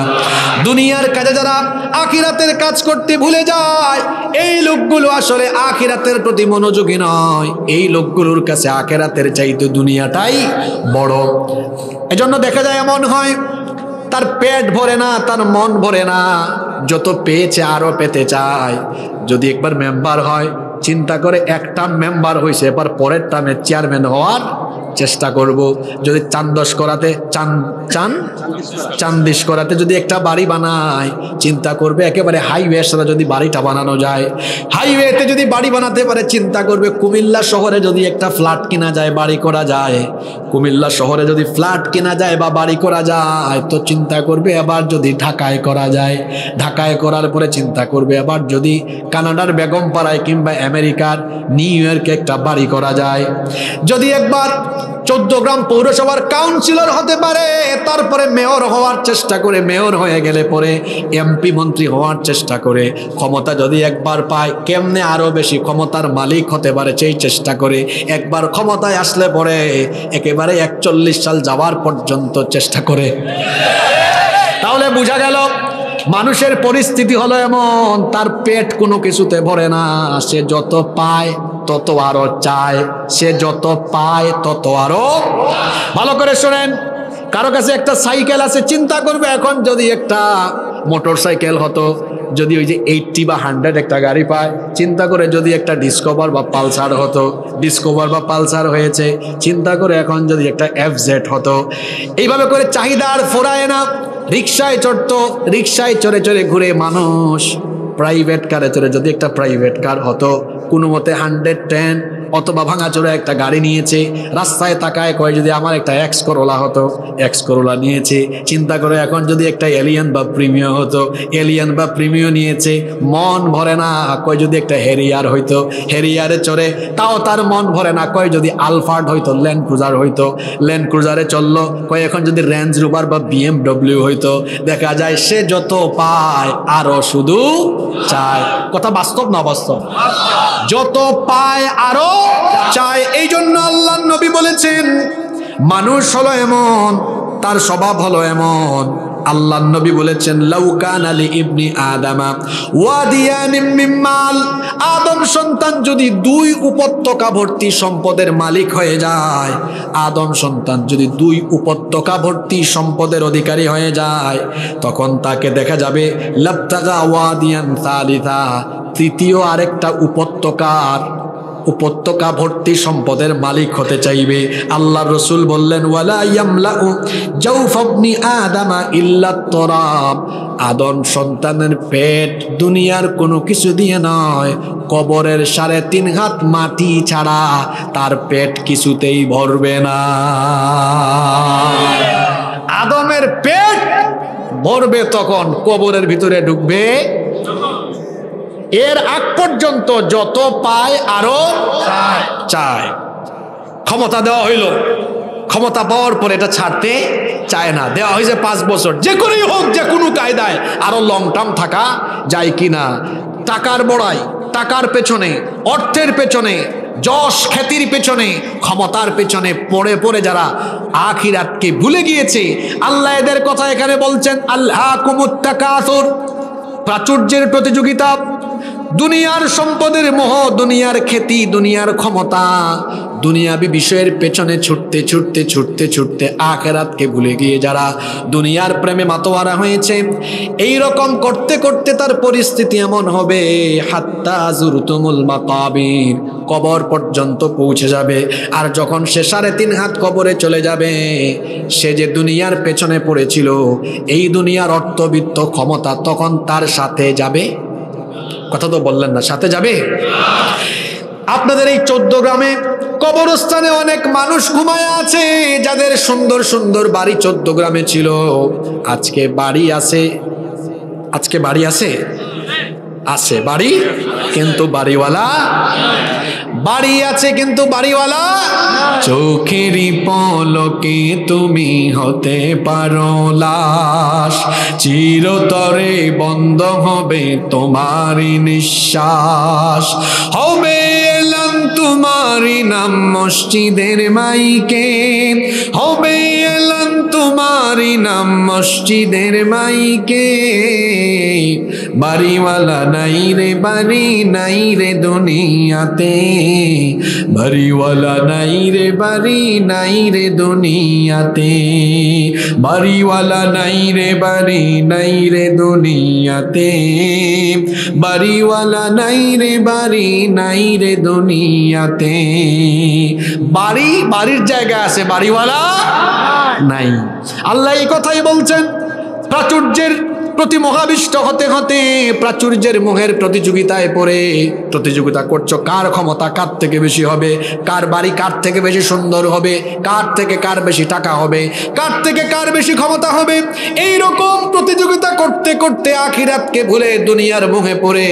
দুনিয়ার কাজে যারা আখিরাতের কাজ করতে ভুলে যায়, এই লোকগুলো আসলে আখিরাতের প্রতি মনোযোগী নয়। এই লোকগুলোর কাছে আখিরাতের চাইতে দুনিয়াটাই বড়। এজন্য দেখা যায় এমন হয়, তার পেট ভরে না, তার মন ভরে না, যত পেয়েছে আরো পেতে চায়। যদি একবার মেম্বার হয়, চিন্তা করে একটা মেম্বার হয়েছে, এবার পরের টার্মে চেয়ারম্যান হওয়ার চেষ্টা করব। যদি চান্দশ করাতে চান্দিশ করাতে যদি একটা বাড়ি বানায়, চিন্তা করবে একেবারে হাইওয়ের সাথে যদি বাড়িটা বানানো যায়, হাইওয়েতে যদি বাড়ি বানাতে পারে, চিন্তা করবে কুমিল্লা শহরে যদি একটা ফ্ল্যাট কেনা যায়, বাড়ি করা যায়, কুমিল্লা শহরে যদি ফ্ল্যাট কেনা যায় বা বাড়ি করা যায়, তো চিন্তা করবে আবার যদি ঢাকায় করা যায়, ঢাকায় করার পরে চিন্তা করবে আবার যদি কানাডার বেগমপাড়ায় কিংবা আমেরিকার নিউ ইয়র্কে একটা বাড়ি করা যায়। যদি একবার 14 গ্রাম পৌরসভার কাউন্সিলর হতে পারে, তারপরে মেয়র হওয়ার চেষ্টা করে, মেয়র হয়ে গেলে পরে এমপি মন্ত্রী হওয়ার চেষ্টা করে, ক্ষমতা যদি একবার পায় কেমনে আরো বেশি ক্ষমতার মালিক হতে পারে সেই চেষ্টা করে, একবার ক্ষমতায় আসলে পরে একেবারে 41 সাল যাওয়ার পর্যন্ত চেষ্টা করে। তাহলে বোঝা গেল মানুষের পরিস্থিতি হলো এমন, তার পেট কোনো কিছুতে ভরে না, সে যত পায় তত আরো চায়, সে যত পায় তত আরো। ভালো করে শোনেন, কারো কাছে একটা সাইকেল আছে, চিন্তা করবে এখন যদি একটা মোটর সাইকেল হতো, যদি ওই যে 80 বা 100 একটা গাড়ি পায়, চিন্তা করে যদি একটা ডিসকভার বা পালসার হতো, ডিসকভার বা পালসার হয়েছে, চিন্তা করে এখন যদি একটা FZ হতো। এইভাবে করে চাহিদা আর ফোরায় না। রিক্সায় চড়তো, রিক্সায় চড়ে চড়ে ঘুরে মানুষ, প্রাইভেট কারে চড়ে যদি একটা প্রাইভেট কার হতো, কোনো মতে 110 অথবা ভাঙাচোরা একটা গাড়ি নিয়েছে, রাস্তায় তাকায় কয় যদি আমার একটা এক্স করোলা হতো, এক্স করোলা নিয়েছে। চিন্তা করে এখন যদি একটা এলিয়ান বা প্রিমিও হতো, এলিয়ান বা প্রিমিও নিয়েছে, মন ভরে না, কয় যদি একটা হেরিয়ার হইতো, হেরিয়ারে চড়ে তাও তার মন ভরে না, কয় যদি আলফার্ড হইতো, ল্যান্ড ক্রুজার হইতো, ল্যান্ড ক্রুজারে চললো, কয় এখন যদি রেঞ্জ রোভার বা BMW হইতো। দেখা যায় সে যত পায় আরো শুধু চায়। কথা বাস্তব না বাস্তব? যত পায় আরো চায়। এই জন্য আল্লাহর নবী বলেছেন মানুষ হলো এমন, তার স্বভাব হলো এমন। আল্লাহর নবী বলেছেন লাউ কানা লি ইবনি আদামা ওয়াদিয়ান মিন মাল, আদম সন্তান যদি 2 উপত্যকা ভর্তি সম্পদের মালিক হয়ে যায়, আদম সন্তান যদি 2 উপত্যকা ভর্তি সম্পদের অধিকারী হয়ে যায়, তখন তাকে দেখা যাবে লাবতাগা ওয়াদিয়ান সালিসা, তৃতীয় আরেকটা উপত্যকা ভর্তি সম্পদের মালিক হতে চাইবে। আল্লাহর রাসূল বললেন ওয়ালা ইয়ামলাউ জাওফাবনি আদামা ইল্লা তুরাব, আদম সন্তানের পেট দুনিয়ার কোনো কিছু দিয়ে নয়, কবরের 3.5 হাত মাটি ছাড়া তার পেট কিছুতেই ভরবে না। আদমের পেট ভরবে তখন কবরের ভিতরে ঢুকবে, এর আগ পর্যন্ত যত পায় আরো চায়। ক্ষমতা দেওয়া হইল, ক্ষমতা পাওয়ার পর এটা ছাড়তে চায় না, দেওয়া হয়েছে 5 বছর, যে কোনোই হোক, যে কোনো কায়দায় আরো লং টার্ম থাকা যায় কিনা। টাকার বড়াই, টাকার পেছনে, অর্থের পেছনে, যশ খ্যাতির পেছনে, ক্ষমতার পেছনে পড়ে পড়ে যারা আখিরাতকে ভুলে গিয়েছে, আল্লাহ এদের কথা এখানে বলছেন আল্লাহকুমুত তাকাসুর, প্রাচুর্যের প্রতিযোগিতা, দুনিয়ার সম্পদের মোহ, দুনিয়ার খ্যাতি, দুনিয়ার ক্ষমতা, দুনিয়াবি বিষয়ের পেছনে ছুটতে ছুটতে ছুটতে ছুটতে আখিরাতকে ভুলে গিয়ে যারা দুনিয়ার প্রেমে মাতোয়ারা হয়েছে, এই রকম করতে করতে তার পরিস্থিতি এমন হবে হাত্তা যুরতুমুল মাকাবির, কবর পর্যন্ত পৌঁছে যাবে। আর যখন সে 3.5 হাত কবরে চলে যাবে, সে যে দুনিয়ার পেছনে পড়েছিল, এই দুনিয়ার অর্থবিত্ত ক্ষমতা তখন তার সাথে যাবে। কথা তো বললেন না, সাথে যাবে। আপনাদের এই 14 গ্রামে কবরস্থানে অনেক মানুষ ঘুমায় আছে, যাদের সুন্দর সুন্দর বাড়ি 14 গ্রামে ছিল, আজকে বাড়ি আছে, আজকে বাড়ি আছে, আছে বাড়ি কিন্তু বাড়িওয়ালা, বাড়ি আছে কিন্তু বাড়িওয়ালা। চোখেরই পলকে তুমি হতে পারো লাশ, চিরতরে বন্ধ হবে তোমারই নিঃশ্বাস, হবে এলান তোমারই নাম মসজিদের মাইকে, হবে এলান তোমারই নাম মসজিদের মাইকে। বাড়িওয়ালা নাই রে, বাড়ি নাই রে দুনিয়াতে, বাড়িওয়ালা নাই রে, বাড়ি নাই রে দুনিয়াতে, বাড়িওয়ালা নাই রে, বাড়ি নাই রে দুনিয়াতে, বাড়িওয়ালা নাই রে, বাড়ি নাই রে দুনিয়া। দুনিয়াতে। বাড়ির জায়গা আছে, বাড়িওয়ালা নাই। আল্লাহ এই কথাই বলছেন, প্রাচুর্যের প্রতি মোহাবিষ্ট হতে হতে প্রাচুর্যের মোহের প্রতিযোগিতায় পড়ে প্রতিযোগিতা করছো কার ক্ষমতা কার থেকে বেশি হবে, কার বাড়ি কার থেকে বেশি সুন্দর হবে, কার থেকে কার বেশি টাকা হবে, কার থেকে কার বেশি ক্ষমতা হবে। এই রকম প্রতিযোগিতা করতে করতে আখিরাতকে ভুলে দুনিয়ার মোহে পড়ে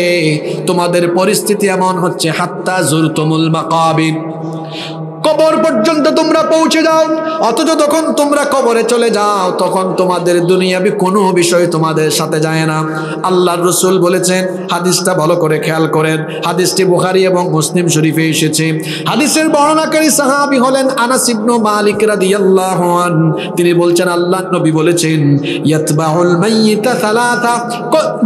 তোমাদের পরিস্থিতি এমন হচ্ছে, হাত্তা জুরতুমুল মাকাবির, কবর পর্যন্ত তোমরা পৌঁছে যাও। অথচ যখন তোমরা কবরে চলে যাও তখন তোমাদের দুনিয়াবি কোনো বিষয় তোমাদের সাথে যায় না। আল্লাহর রাসূল বলেছেন, হাদিসটা ভালো করে খেয়াল করেন, হাদিসটি বুখারী এবং মুসলিম শরীফে এসেছে। হাদিসের বর্ণনাকারী সাহাবী হলেন আনাস ইবনে মালিক রাদিয়াল্লাহু আনহু। তিনি বলছেন, আল্লাহর নবী বলেছেন, ইয়াতবাউল মাইয়িতা সালাসা,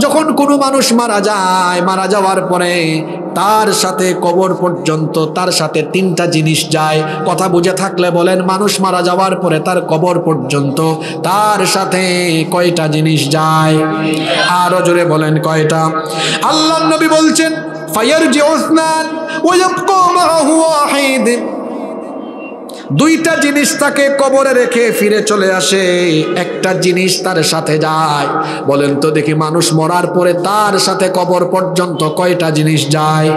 যখন কোনো মানুষ মারা যায়, মারা যাওয়ার পরে তার সাথে কবর পর্যন্ত তার সাথে তিনটা জিনিস যায়। কথা বুঝে থাকলে বলেন, মানুষ মারা যাওয়ার পরে তার কবর পর্যন্ত তার সাথে কয়টা জিনিস যায়? আরো জোরে বলেন, কয়টা? আল্লাহর নবী বলছেন, ফায়ারজিউ ইসনান ওয়া ইয়াবকা মাআহু ওয়াহিদ, দুইটা জিনিস তাকে কবরে রেখে ফিরে চলে আসে, একটা জিনিস তার সাথে যায়। বলেন তো দেখি, মানুষ মরার পরে তার সাথে কবর পর্যন্ত কয়টা জিনিস যায়?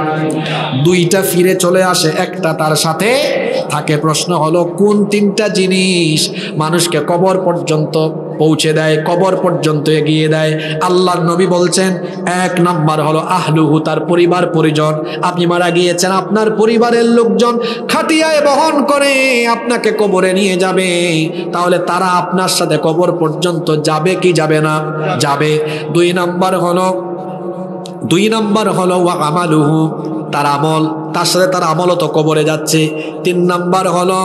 দুইটা ফিরে চলে আসে, একটা তার সাথে থাকে। প্রশ্ন হলো, কোন তিনটা জিনিস মানুষকে কবর পর্যন্ত পৌঁছে দেয়, কবর পর্যন্ত এগিয়ে দেয়? আল্লাহর নবী বলছেন, এক নাম্বার হলো আহলুহু, তার পরিবার পরিজন। আপনি মারা গিয়েছেন, আপনার পরিবারের লোকজন খাটিয়ায় বহন করে আপনাকে কবরে নিয়ে যাবে, তাহলে তারা আপনার সাথে কবর পর্যন্ত যাবে কি যাবে না? যাবে। দুই নাম্বার হলো ওয়া আমালুহু, তার আমল, তার সাথে তার আমলও তো কবরে যাচ্ছে। তিন নাম্বার হলো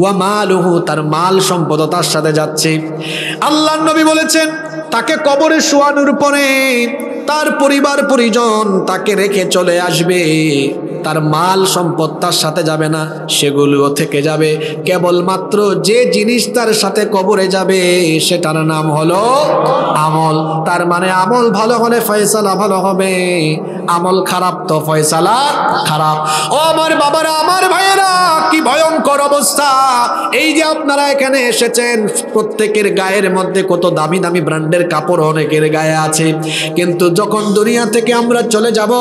ওয়া মালুহু, তার মাল সম্পদ তার সাথে যাচ্ছে। আল্লাহর নবী বলেছেন, তাকে কবরে শোয়ানোর পরে তার পরিবার পরিজন তাকে রেখে চলে আসবে, তার মাল সম্পদ তার সাথে যাবে না, সেগুলোও থেকে যাবে। কেবলমাত্র যে জিনিস তার সাথে কবরে যাবে সেটার নাম হলো আমল। তার মানে আমল ভালো হলে ফয়সালা ভালো হবে, আমল খারাপ তো ফয়সালা খারাপ। ও আমার বাবারা, আমার ভাইয়েরা, কি ভয়ঙ্কর অবস্থা! এই যে আপনারা এখানে এসেছেন, প্রত্যেকের গায়ের মধ্যে কত দামি দামি ব্র্যান্ডের কাপড় অনেকের গায়ে আছে, কিন্তু যখন দুনিয়া থেকে আমরা চলে যাব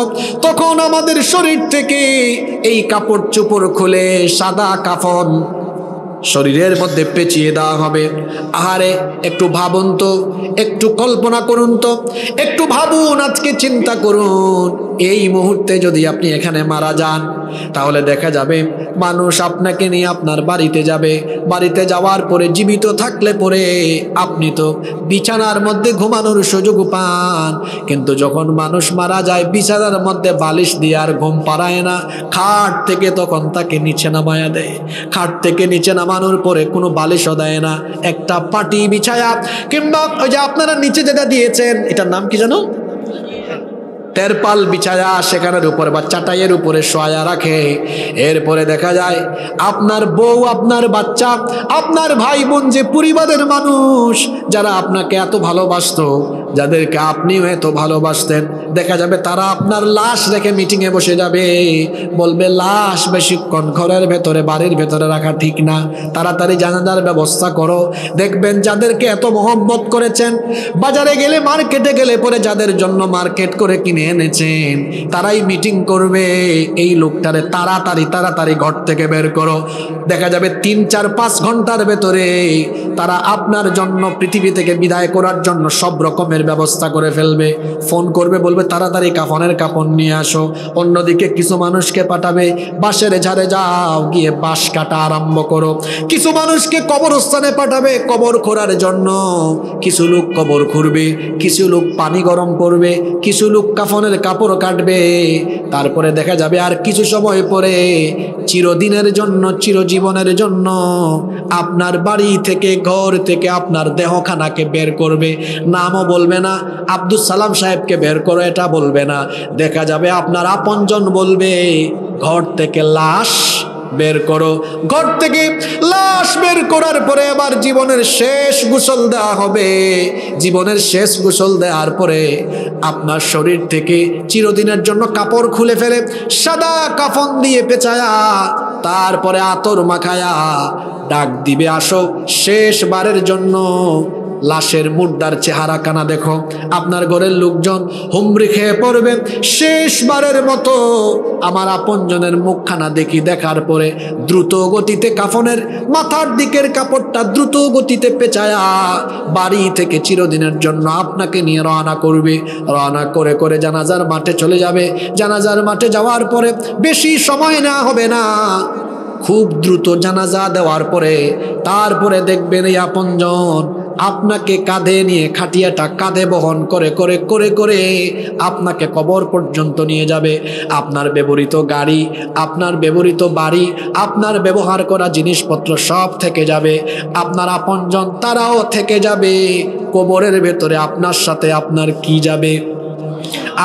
তখন আমাদের শরীর থেকে এই কাপড় চোপড় খুলে সাদা কাফন শরীরের মধ্যে পেঁচিয়ে দেওয়া হবে। আহারে, একটু ভাবুন তো, একটু কল্পনা করুন তো, একটু ভাবুন, আজকে চিন্তা করুন, এই মুহূর্তে যদি আপনি এখানে মারা যান তাহলে দেখা যাবে মানুষ আপনাকে নিয়ে আপনার বাড়িতে যাবে। বাড়িতে যাওয়ার পরে জীবিত থাকলে পরে আপনি তো বিছানার মধ্যে ঘুমানোর সুযোগ পান, কিন্তু যখন মানুষ মারা যায় বিছানার মধ্যে বালিশ দিয়ে আর ঘুম পাড়ায় না, খাট থেকে তখন তাকে নিচে নামায়া দেয়। খাট থেকে নিচে নামানোর পরে কোনো বালিশও দেয় না, একটা পাটি বিছায়া, কিংবা ওই যে আপনারা নিচে যেটা দিয়েছেন, এটার নাম কি জানো, তেরপাল বিছায়া সেখানের উপরে বা চাটাইয়ের উপরে শোয়া রাখে। এরপরে দেখা যায় আপনার বউ, আপনার বাচ্চা, আপনার ভাই বোন, যে পরিবারের মানুষ যারা আপনাকে এত ভালোবাসতো, যাদেরকে আপনিও এত ভালোবাসতেন, দেখা যাবে তারা আপনার লাশ রেখে মিটিংয়ে বসে যাবে, বলবে লাশ বেশিক্ষণ ঘরের ভেতরে, বাড়ির ভেতরে রাখা ঠিক না, তাড়াতাড়ি জানাজার ব্যবস্থা করো। দেখবেন যাদেরকে এত মহব্বত করেছেন, বাজারে গেলে, মার্কেটে গেলে পরে যাদের জন্য মার্কেট করে কিনে এনেছেন, তারাই মিটিং করবে, এই লোকটারে তাড়াতাড়ি ঘর থেকে বের করো। দেখা যাবে 3, 4, 5 ঘন্টার ভেতরে তারা আপনার জন্য পৃথিবী থেকে বিদায় করার জন্য সব রকমের ব্যবস্থা করে ফেলবে। ফোন করবে, বলবে তাড়াতাড়ি কাফনের কাপড় নিয়ে আসো। অন্যদিকে কিছু মানুষকে পাঠাবে, বাঁশের ঝাড়ে যাও, গিয়ে বাঁশ কাটা আরম্ভ করো। কিছু মানুষকে কবরস্থানে পাঠাবে কবর খোঁড়ার জন্য। কিছু লোক কবর খুঁড়বে, কিছু লোক পানি গরম করবে, কিছু লোক কাফনের কাপড় কাটবে। তারপরে দেখা যাবে আর কিছু সময় পরে চিরদিনের জন্য, চিরজীবনের জন্য আপনার বাড়ি থেকে, ঘর থেকে আপনার দেহখানাকে বের করবে। নামও বলবে না, আব্দুল সালাম সাহেবকে বের করো এটা বলবে না। দেখা যাবে আপনার আপনজন বলবে, ঘর থেকে লাশ বের করো। ঘর থেকে লাশ বের করার পরে আবার জীবনের শেষ গোসল দেওয়া হবে। জীবনের শেষ গোসল দেওয়ার পরে আপনার শরীর থেকে চিরদিনের জন্য কাপড় খুলে ফেলে সাদা কাফন দিয়ে পেঁচায়া তারপরে আতর মাখায়া ডাক দিবে, আসো শেষবারের জন্য লাশের মুর্দার চেহারা কানা দেখো। আপনার ঘরের লোকজন হুমড়ি খেয়ে পড়বে, শেষবারের মতো আমার আপনজনের মুখখানা দেখি। দেখার পরে দ্রুত গতিতে কাফনের মাথার দিকের কাপড়টা দ্রুত গতিতে পেঁচায়া বাড়ি থেকে চিরদিনের জন্য আপনাকে নিয়ে রওনা করবে। রওনা করে করে জানাজার মাঠে চলে যাবে। জানাজার মাঠে যাওয়ার পরে বেশি সময় না হবে না, খুব দ্রুত জানাজা দেওয়ার পরে তারপরে দেখবেন এই আপনজন আপনাকে কাঁধে নিয়ে খাটিয়াটা কাঁধে বহন করে করে করে করে আপনাকে কবর পর্যন্ত নিয়ে যাবে। আপনার ব্যবহৃত গাড়ি, আপনার ব্যবহৃত বাড়ি, আপনার ব্যবহার করা জিনিসপত্র সব থেকে যাবে। আপনার আপনজন তারাও থেকে যাবে। কবরের ভেতরে আপনার সাথে আপনার কি যাবে?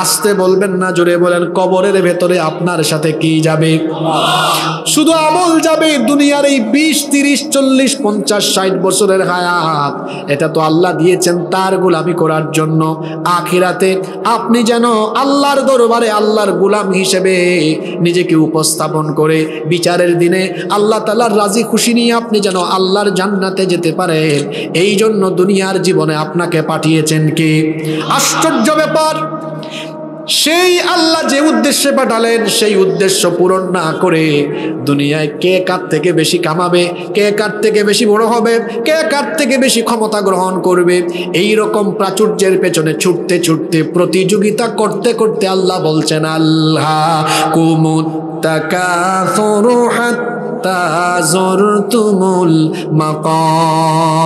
আসতে বলবেন না, জোরে বলেন, কবরের ভেতরে আপনার সাথে কি যাবে? শুধু আমল যাবে। দুনিয়ার এই 20, 30, 40, 50, 60 বছরের হায়াত, এটা তো আল্লাহ দিয়েছেন তার গোলামি করার জন্য। আখিরাতে আপনি যেন আল্লাহর দরবারে আল্লাহর গোলাম হিসেবে নিজেকে উপস্থাপন করে বিচারের দিনে আল্লাহ তাআলার রাজি খুশি নিয়ে আপনি যেন আল্লাহর জান্নাতে যেতে পারেন, এই জন্য দুনিয়ার জীবনে আপনাকে পাঠিয়েছেন কে? আশ্চর্য ব্যাপার, সেই আল্লাহ যে উদ্দেশ্যে পাঠালেন সেই উদ্দেশ্য পূরণ না করে দুনিয়ায় কে কার থেকে বেশি কামাবে, কে কার থেকে বেশি বড় হবে, কে কার থেকে বেশি ক্ষমতা গ্রহণ করবে, এই রকম প্রাচুর্যের পেছনে ছুটতে ছুটতে প্রতিযোগিতা করতে করতে আল্লাহ বলছেন, আল্লাহ কুমুত তাকাসুরু হাত্তা যুরতুমুল মাকাবির।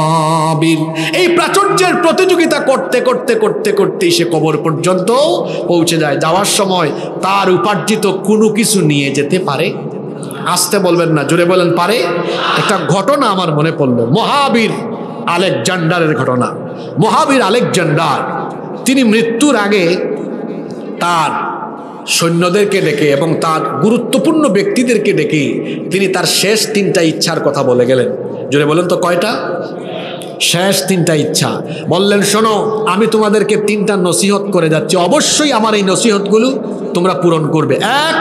এই প্রাচুর্যের প্রতিযোগিতা করতে করতে করতে করতে সে কবর পর্যন্ত পৌঁছে যায়। যাওয়ার সময় তার উপার্জিত কোনো কিছু নিয়ে যেতে পারে? আসতে বলবেন না, জোরে বলেন, পারে? একটা ঘটনা আমার মনে পড়লো, মহাবীর আলেকজান্ডারের ঘটনা। মহাবীর আলেকজান্ডার তিনি মৃত্যুর আগে তার সৈন্যদেরকে ডেকে এবং তার গুরুত্বপূর্ণ ব্যক্তিদেরকে ডেকে তিনি তার শেষ 3টা ইচ্ছার কথা বলে গেলেন। জোরে বলেন তো, কয়টা? শেষ 3টা ইচ্ছা বললেন, শোনো, আমি তোমাদেরকে 3টা নসিহত করে যাচ্ছি, অবশ্যই আমার এই নসিহতগুলো তোমরা পূরণ করবে। 1,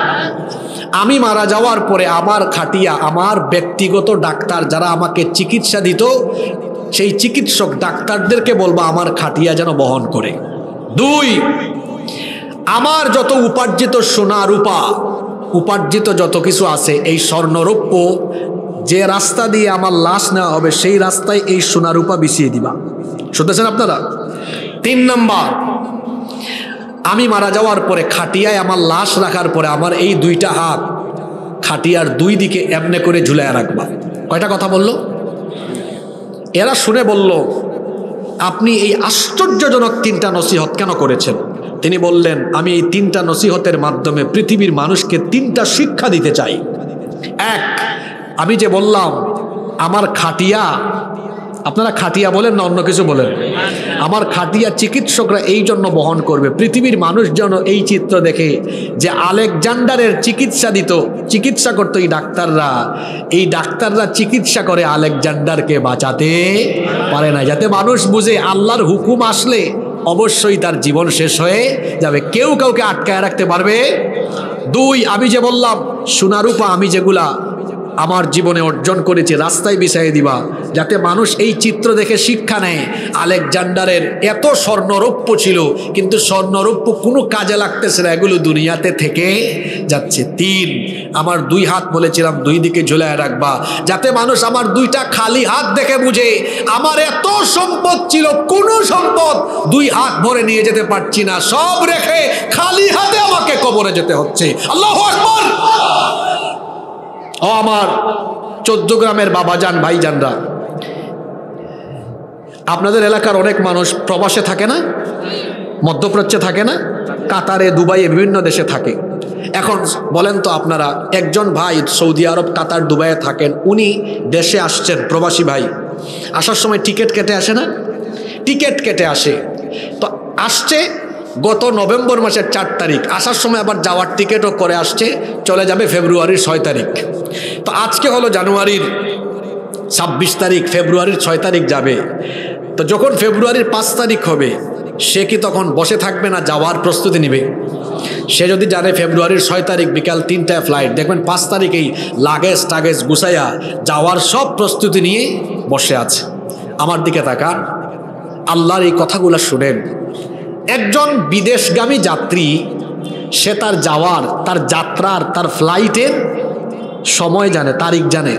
আমি মারা যাওয়ার পরে আমার খাটিয়া, আমার ব্যক্তিগত ডাক্তার যারা আমাকে চিকিৎসা দিত, সেই চিকিৎসক ডাক্তারদেরকে বলবা আমার খাটিয়া যেন বহন করে। 2, আমার যত উপার্জিত সোনা রূপা, উপার্জিত যত কিছু আছে, এই স্বর্ণরৌপ্য যে রাস্তা দিয়ে আমার লাশ নেওয়া হবে সেই রাস্তায় এই সোনা রূপা বিছিয়ে দিবা। শুনতেছেন আপনারা? 3 নম্বর, আমি মারা যাওয়ার পরে খাটিয়ায় আমার লাশ রাখার পরে আমার এই 2টা হাত খাটিয়ার 2 দিকে এমনে করে ঝুলাইয়া রাখবা। কয়টা কথা বললো? এরা শুনে বলল, আপনি এই আশ্চর্যজনক 3টা নসিহত কেন করেছেন? তিনি বললেন, আমি এই 3টা নসিহতের মাধ্যমে পৃথিবীর মানুষকে 3টা শিক্ষা দিতে চাই। 1, আমি যে বললাম আমার খাটিয়া, আপনারা খাটিয়া বলেন না অন্য কিছু বলেন, আমার খাটিয়া চিকিৎসকরা এই জন্য বহন করবে, পৃথিবীর মানুষ যেন এই চিত্র দেখে যে আলেকজান্ডারের চিকিৎসা করতো এই ডাক্তাররা চিকিৎসা করে আলেকজান্ডারকে বাঁচাতে পারে না, যাতে মানুষ বুঝে আল্লাহর হুকুম আসলে অবশ্যই তার জীবন শেষ হয়ে যাবে, কেউ কাউকে আটকায় রাখতে পারবে। 2, আমি যে বললাম সোনারূপা আমি যেগুলা আমার জীবনে অর্জন করেছি রাস্তায় বিছাইয়ে দিবা, যাতে মানুষ এই চিত্র দেখে শিক্ষা নেয়। আলেকজান্ডারের এত স্বর্ণরৌপ্য ছিল, কিন্তু স্বর্ণরৌপ্য কোনো কাজে লাগতেছে না, এগুলো দুনিয়াতে থেকে যাচ্ছে। 3, আমার 2 হাত বলেছিলাম 2 দিকে ঝুলায় রাখবা, যাতে মানুষ আমার 2টা খালি হাত দেখে বুঝে আমার এত সম্পদ ছিল, কোনো সম্পদ 2 হাত ভরে নিয়ে যেতে পারছি না, সব রেখে খালি হাতে আমাকে কবরে যেতে হচ্ছে। আল্লাহু আকবার। ও আমার 14 গ্রামের বাবাজান ভাইজানরা, আপনাদের এলাকার অনেক মানুষ প্রবাসে থাকে না, মধ্যপ্রাচ্যে থাকে না, কাতারে, দুবাইয়ে, বিভিন্ন দেশে থাকে। এখন বলেন তো আপনারা, একজন ভাই সৌদি আরব, কাতার, দুবাইয়ে থাকেন, উনি দেশে আসছেন, প্রবাসী ভাই, আসার সময় টিকিট কেটে আসে না? টিকিট কেটে আসে, তো আসছে গত নভেম্বর মাসের 4 তারিখ, আসার সময় আবার যাওয়ার টিকিটও করে আসছে, চলে যাবে ফেব্রুয়ারির 6 তারিখ। তো আজকে হলো জানুয়ারির 26 তারিখ, ফেব্রুয়ারির 6 তারিখ যাবে। তো যখন ফেব্রুয়ারির 5 তারিখ হবে, সে কি তখন বসে থাকবে না যাওয়ার প্রস্তুতি নেবে? সে যদি জানে ফেব্রুয়ারির 6 তারিখ বিকাল 3টায় ফ্লাইট, দেখবেন 5 তারিখেই লাগেজ টাগেজ গুছাইয়া যাওয়ার সব প্রস্তুতি নিয়ে বসে আছে। আমার দিকে তাকান, আল্লাহর এই কথাগুলো শুনেন। একজন বিদেশগামী যাত্রী, সে তার যাওয়ার, তার যাত্রার, তার ফ্লাইটের সময় জানে, তারিখ জানে।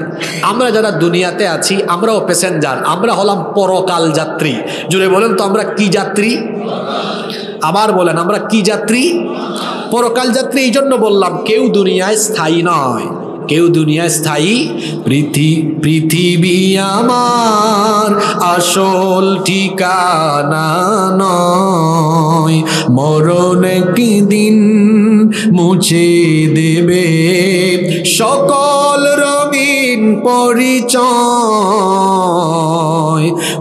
আমরা যারা দুনিয়াতে আছি, আমরাও প্যাসেঞ্জার, আমরা হলাম পরকাল যাত্রী। জুড়ে বলেন তো আমরা কি যাত্রী? আবার বলেন আমরা কি যাত্রী? পরকাল যাত্রী। এই জন্য বললাম কেউ দুনিয়ায় স্থায়ী নয়, কেউ দুনিয়ায় স্থায়ী। পৃথিবী আমার আসল ঠিকানা নয়, মরণ একদিন মুছে দেবে সকল রঙিন পরিচয়।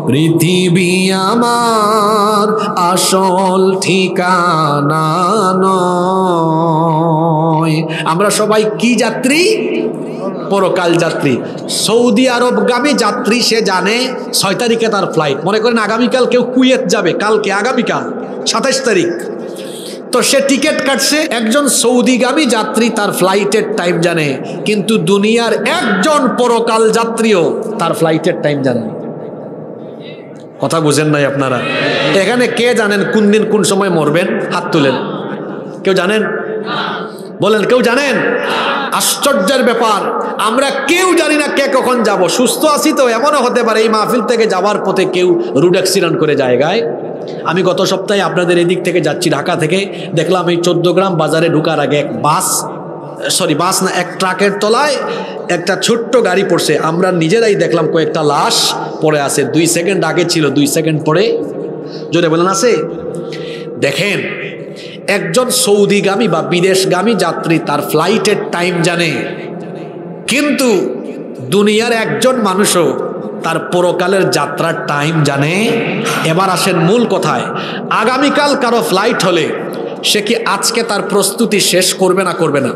পৃথিবী আমার আসল ঠিকানা নয়। আমরা সবাই কি যাত্রী? পরকাল যাত্রী। সৌদি আরবগামী যাত্রী, সে জানে 6 তারিখে তার ফ্লাইট। মনে করেন আগামীকাল কেউ কুয়েত যাবে, কালকে আগামীকাল 27 তারিখ, তো সে টিকিট কাটছে। একজন সৌদিগামী যাত্রী তার ফ্লাইটের টাইম জানে, কিন্তু দুনিয়ার একজন পরকাল যাত্রীও তার ফ্লাইটের টাইম জানে। কথা বুঝেন নাই আপনারা? এখানে কে জানেন কোন দিন কোন সময় মরবেন? হাত তুলেন। কেউ জানেন? বলেন, কেউ জানেন? আশ্চর্যের ব্যাপার, আমরা কেউ জানি না কে কখন যাব। সুস্থ আছি তো এমনও হতে পারে এই মাহফিল থেকে যাওয়ার পথে কেউ রোড অ্যাক্সিডেন্ট করে জায়গায়। আমি গত সপ্তাহে আপনাদের এদিক থেকে যাচ্ছি, ঢাকা থেকে, দেখলাম এই 14 গ্রাম বাজারে ঢুকার আগে এক এক ট্রাকের তলায় একটা ছোট্ট গাড়ি পড়ছে। আমরা নিজেরাই দেখলাম কয়েকটা লাশ পড়ে আছে। 2 সেকেন্ড আগে ছিল, 2 সেকেন্ড পরে। জোরে বলেন আছে? দেখেন, একজন সৌদিগামী বা বিদেশগামী যাত্রী তার ফ্লাইটের টাইম জানে, কিন্তু দুনিয়ার একজন মানুষও তার পরকালের যাত্রার টাইম জানে। এবার আসেন মূল কথায়। আগামীকাল কারো ফ্লাইট হলে সে কি আজকে তার প্রস্তুতি শেষ করবে না করবে না?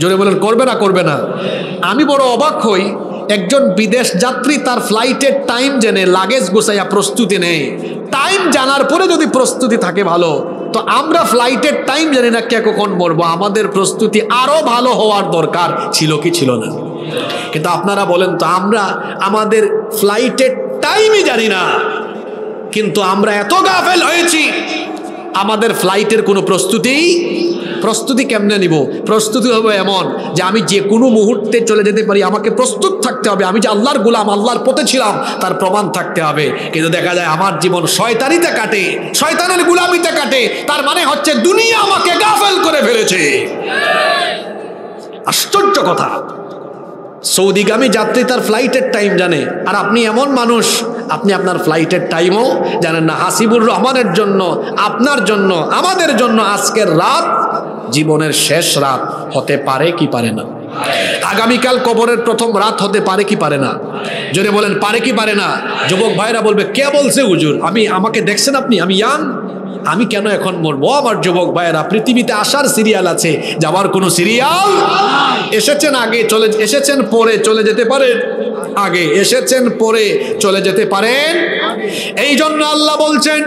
জোরে বলেন, করবে না করবে না? আমি বড় অবাক হই, একজন বিদেশ যাত্রী তার ফ্লাইটের টাইম জেনে লাগেজ গোছাইয়া প্রস্তুতি নেয়। টাইম জানার পরে যদি প্রস্তুতি থাকে ভালো, তো আমরা ফ্লাইটের টাইম জানি না কে কখন মরবো। আমাদের প্রস্তুতি আরো ভালো হওয়ার দরকার ছিল কি ছিল না? কিন্তু আপনারা বলেন তো, আমরা আমাদের ফ্লাইটের টাইমই জানি না, কিন্তু আমরা এত গাফেল হয়েছি, আমাদের ফ্লাইটের কোনো প্রস্তুতি কেমনে নিব? প্রস্তুতি হবে এমন যে আমি যে কোনো মুহূর্তে চলে যেতে পারি, আমাকে প্রস্তুত থাকতে হবে। আমি যে আল্লাহর গোলাম, আল্লাহর পথে ছিলাম, তার প্রমাণ থাকতে হবে। কিন্তু দেখা যায় আমার জীবন শয়তানিতে কাটে, শয়তানের গোলামিতে কাটে। তার মানে হচ্ছে দুনিয়া আমাকে গাফেল করে ফেলেছে। আশ্চর্য কথা। সৌদিগামী যাত্রী তার ফ্লাইটের টাইম জানে, আর আপনি এমন মানুষ, আপনি আপনার ফ্লাইটের টাইমও জানেন না। হাসিবুর রহমানের জন্য, আপনার জন্য, আমাদের জন্য আজকের রাত জীবনের শেষ রাত হতে পারে কি পারে না? আগামীকাল কবরের প্রথম রাত হতে পারে কি পারে না? জোরে বলেন, পারে কি পারে না? যুবক ভাইরা বলবে, কে বলছে হুজুর? আমাকে দেখছেন আপনি? আমি ইয়াং, আমি কেন এখন মরবো? আমার যুবক ভাইয়েরা, পৃথিবীতে আসার সিরিয়াল আছে, যাওয়ার কোনো সিরিয়াল। এসেছেন আগে, এসেছেন পরে চলে যেতে পারেন, আগে এসেছেন পরে চলে যেতে পারেন। এই জন্য আল্লাহ বলছেন,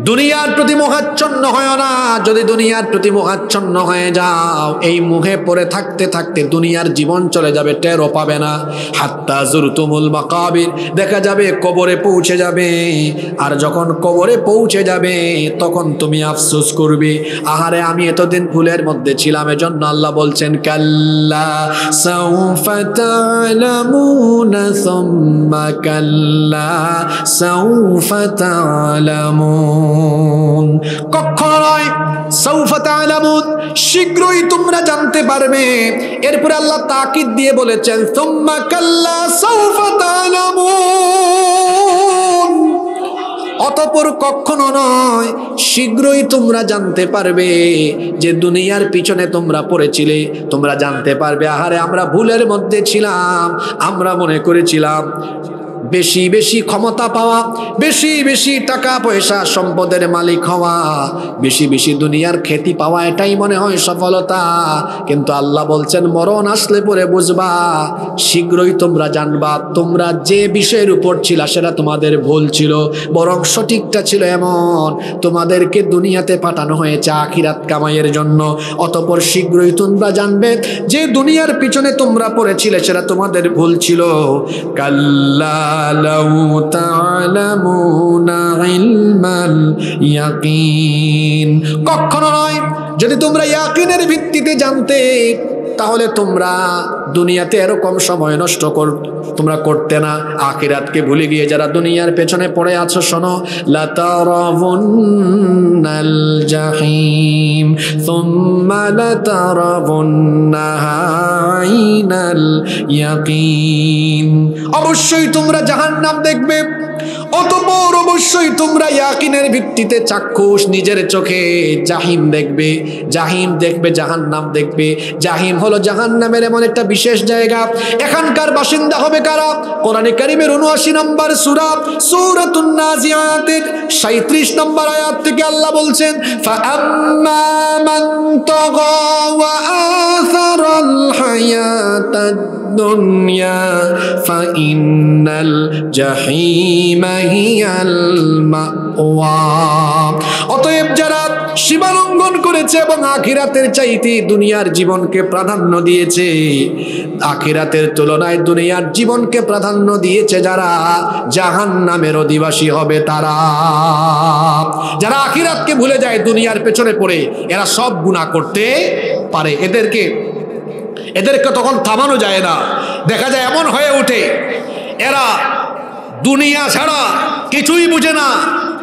দুনিয়ার প্রতি মোহাচ্ছন্ন হয় না। যদি দুনিয়ার প্রতি মোহাচ্ছন্ন হয়ে যাও, এই মুখে পড়ে থাকতে থাকতে দুনিয়ার জীবন চলে যাবে, টেরও পাবে না। হাত্তা যুরতুমুল মাকাবির, দেখা যাবে কবরে পৌঁছে যাবে। আর যখন কবরে পৌঁছে যাবে, তখন তুমি আফসোস করবে, আহারে আমি এতদিন ভুলের মধ্যে ছিলাম। এজন্য আল্লাহ বলছেন, কাল্লা সাউফা তা'লামুনা সুম্মা কাল্লা সাউফা তা'লামুন। কখনো নয়, সাউফা তা'লামুন, শীঘ্রই তোমরা জানতে পারবে। এরপরে আল্লাহ তাকিদ দিয়ে বলেছেন, সুম্মা কাল্লা সাউফা তা'লামুন, অতঃপর কখনো নয়, শীঘ্রই তোমরা জানতে পারবে যে দুনিয়ার পিছনে তোমরা পড়েছিলে। তোমরা জানতে পারবে, আহারে আমরা ভুলের মধ্যে ছিলাম, আমরা মনে করেছিলাম বেশি বেশি ক্ষমতা পাওয়া, বেশি বেশি টাকা পয়সা সম্পদের মালিক হওয়া, বেশি বেশি দুনিয়ার খ্যাতি পাওয়া, এটাই মনে হয় সফলতা। কিন্তু আল্লাহ বলছেন মরণ আসলে পরে বুঝবা, শীঘ্রই তোমরা জানবা তোমরা যে বিষয়ের উপর ছিল সেটা তোমাদের ভুল ছিল, বরং সঠিকটা ছিল এমন তোমাদেরকে দুনিয়াতে পাঠানো হয়েছে আখিরাত কামাইয়ের জন্য। অতঃপর শীঘ্রই তোমরা জানবে যে দুনিয়ার পিছনে তোমরা পড়েছিলে সেটা তোমাদের ভুল ছিল। কাল্লা লাউ তা'লামুনা ইলমাল ইয়াকিন, কখনো নয়। যদি তোমরা ইয়াকিনের ভিত্তিতে জানতে তাহলে তোমরা দুনিয়াতে এরকম সময় নষ্ট তোমরা করতে না। আখিরাতকে ভুলে গিয়ে যারা দুনিয়ার পেছনে পড়ে আছো, শোনো, লাতারাবুন্নাল জাহিম সুম্মা লাতারাবুন্নাহা আইনাল ইয়াকিন, অবশ্যই তোমরা জাহান্নাম দেখবে। অতঃপর অবশ্যই তোমরা ইয়াকিনের ভিত্তিতে চাক্ষুষ নিজের চোখে জাহিম দেখবে। জাহিম দেখবে, জাহান্নাম দেখবে। জাহিম হলো জাহান্নামের এমন একটা বিশেষ জায়গা, এখানকার বাসিন্দা হবে কারা? কোরআনে কারীমের ৭৯ নম্বর সূরা সূরাতুন নাজিআতের ৩৭ নম্বর আয়াত থেকে আল্লাহ বলছেন, ফাআম্মা মান তাগা ওয়া আসারাল হায়াতাদ দুনিয়া ফাইন্নাল জাহিমা হিয়াল মাওয়া। অতএব যারা সীমালঙ্ঘন করেছে এবং আখিরাতের চাইতে দুনিয়ার জীবনকে প্রাধান্য দিয়েছে, আখিরাতের তুলনায় দুনিয়ার জীবনকে প্রাধান্য দিয়েছে যারা, জাহান্নামের অধিবাসী হবে তারা। যারা আখিরাতকে ভুলে যায় দুনিয়ার পেছনে পড়ে, এরা সব গুনাহ করতে পারে। এদেরকে তখন থামানো যায় না। দেখা যায় এমন হয়ে ওঠে এরা দুনিয়া ছাড়া কিছুই বুঝে না।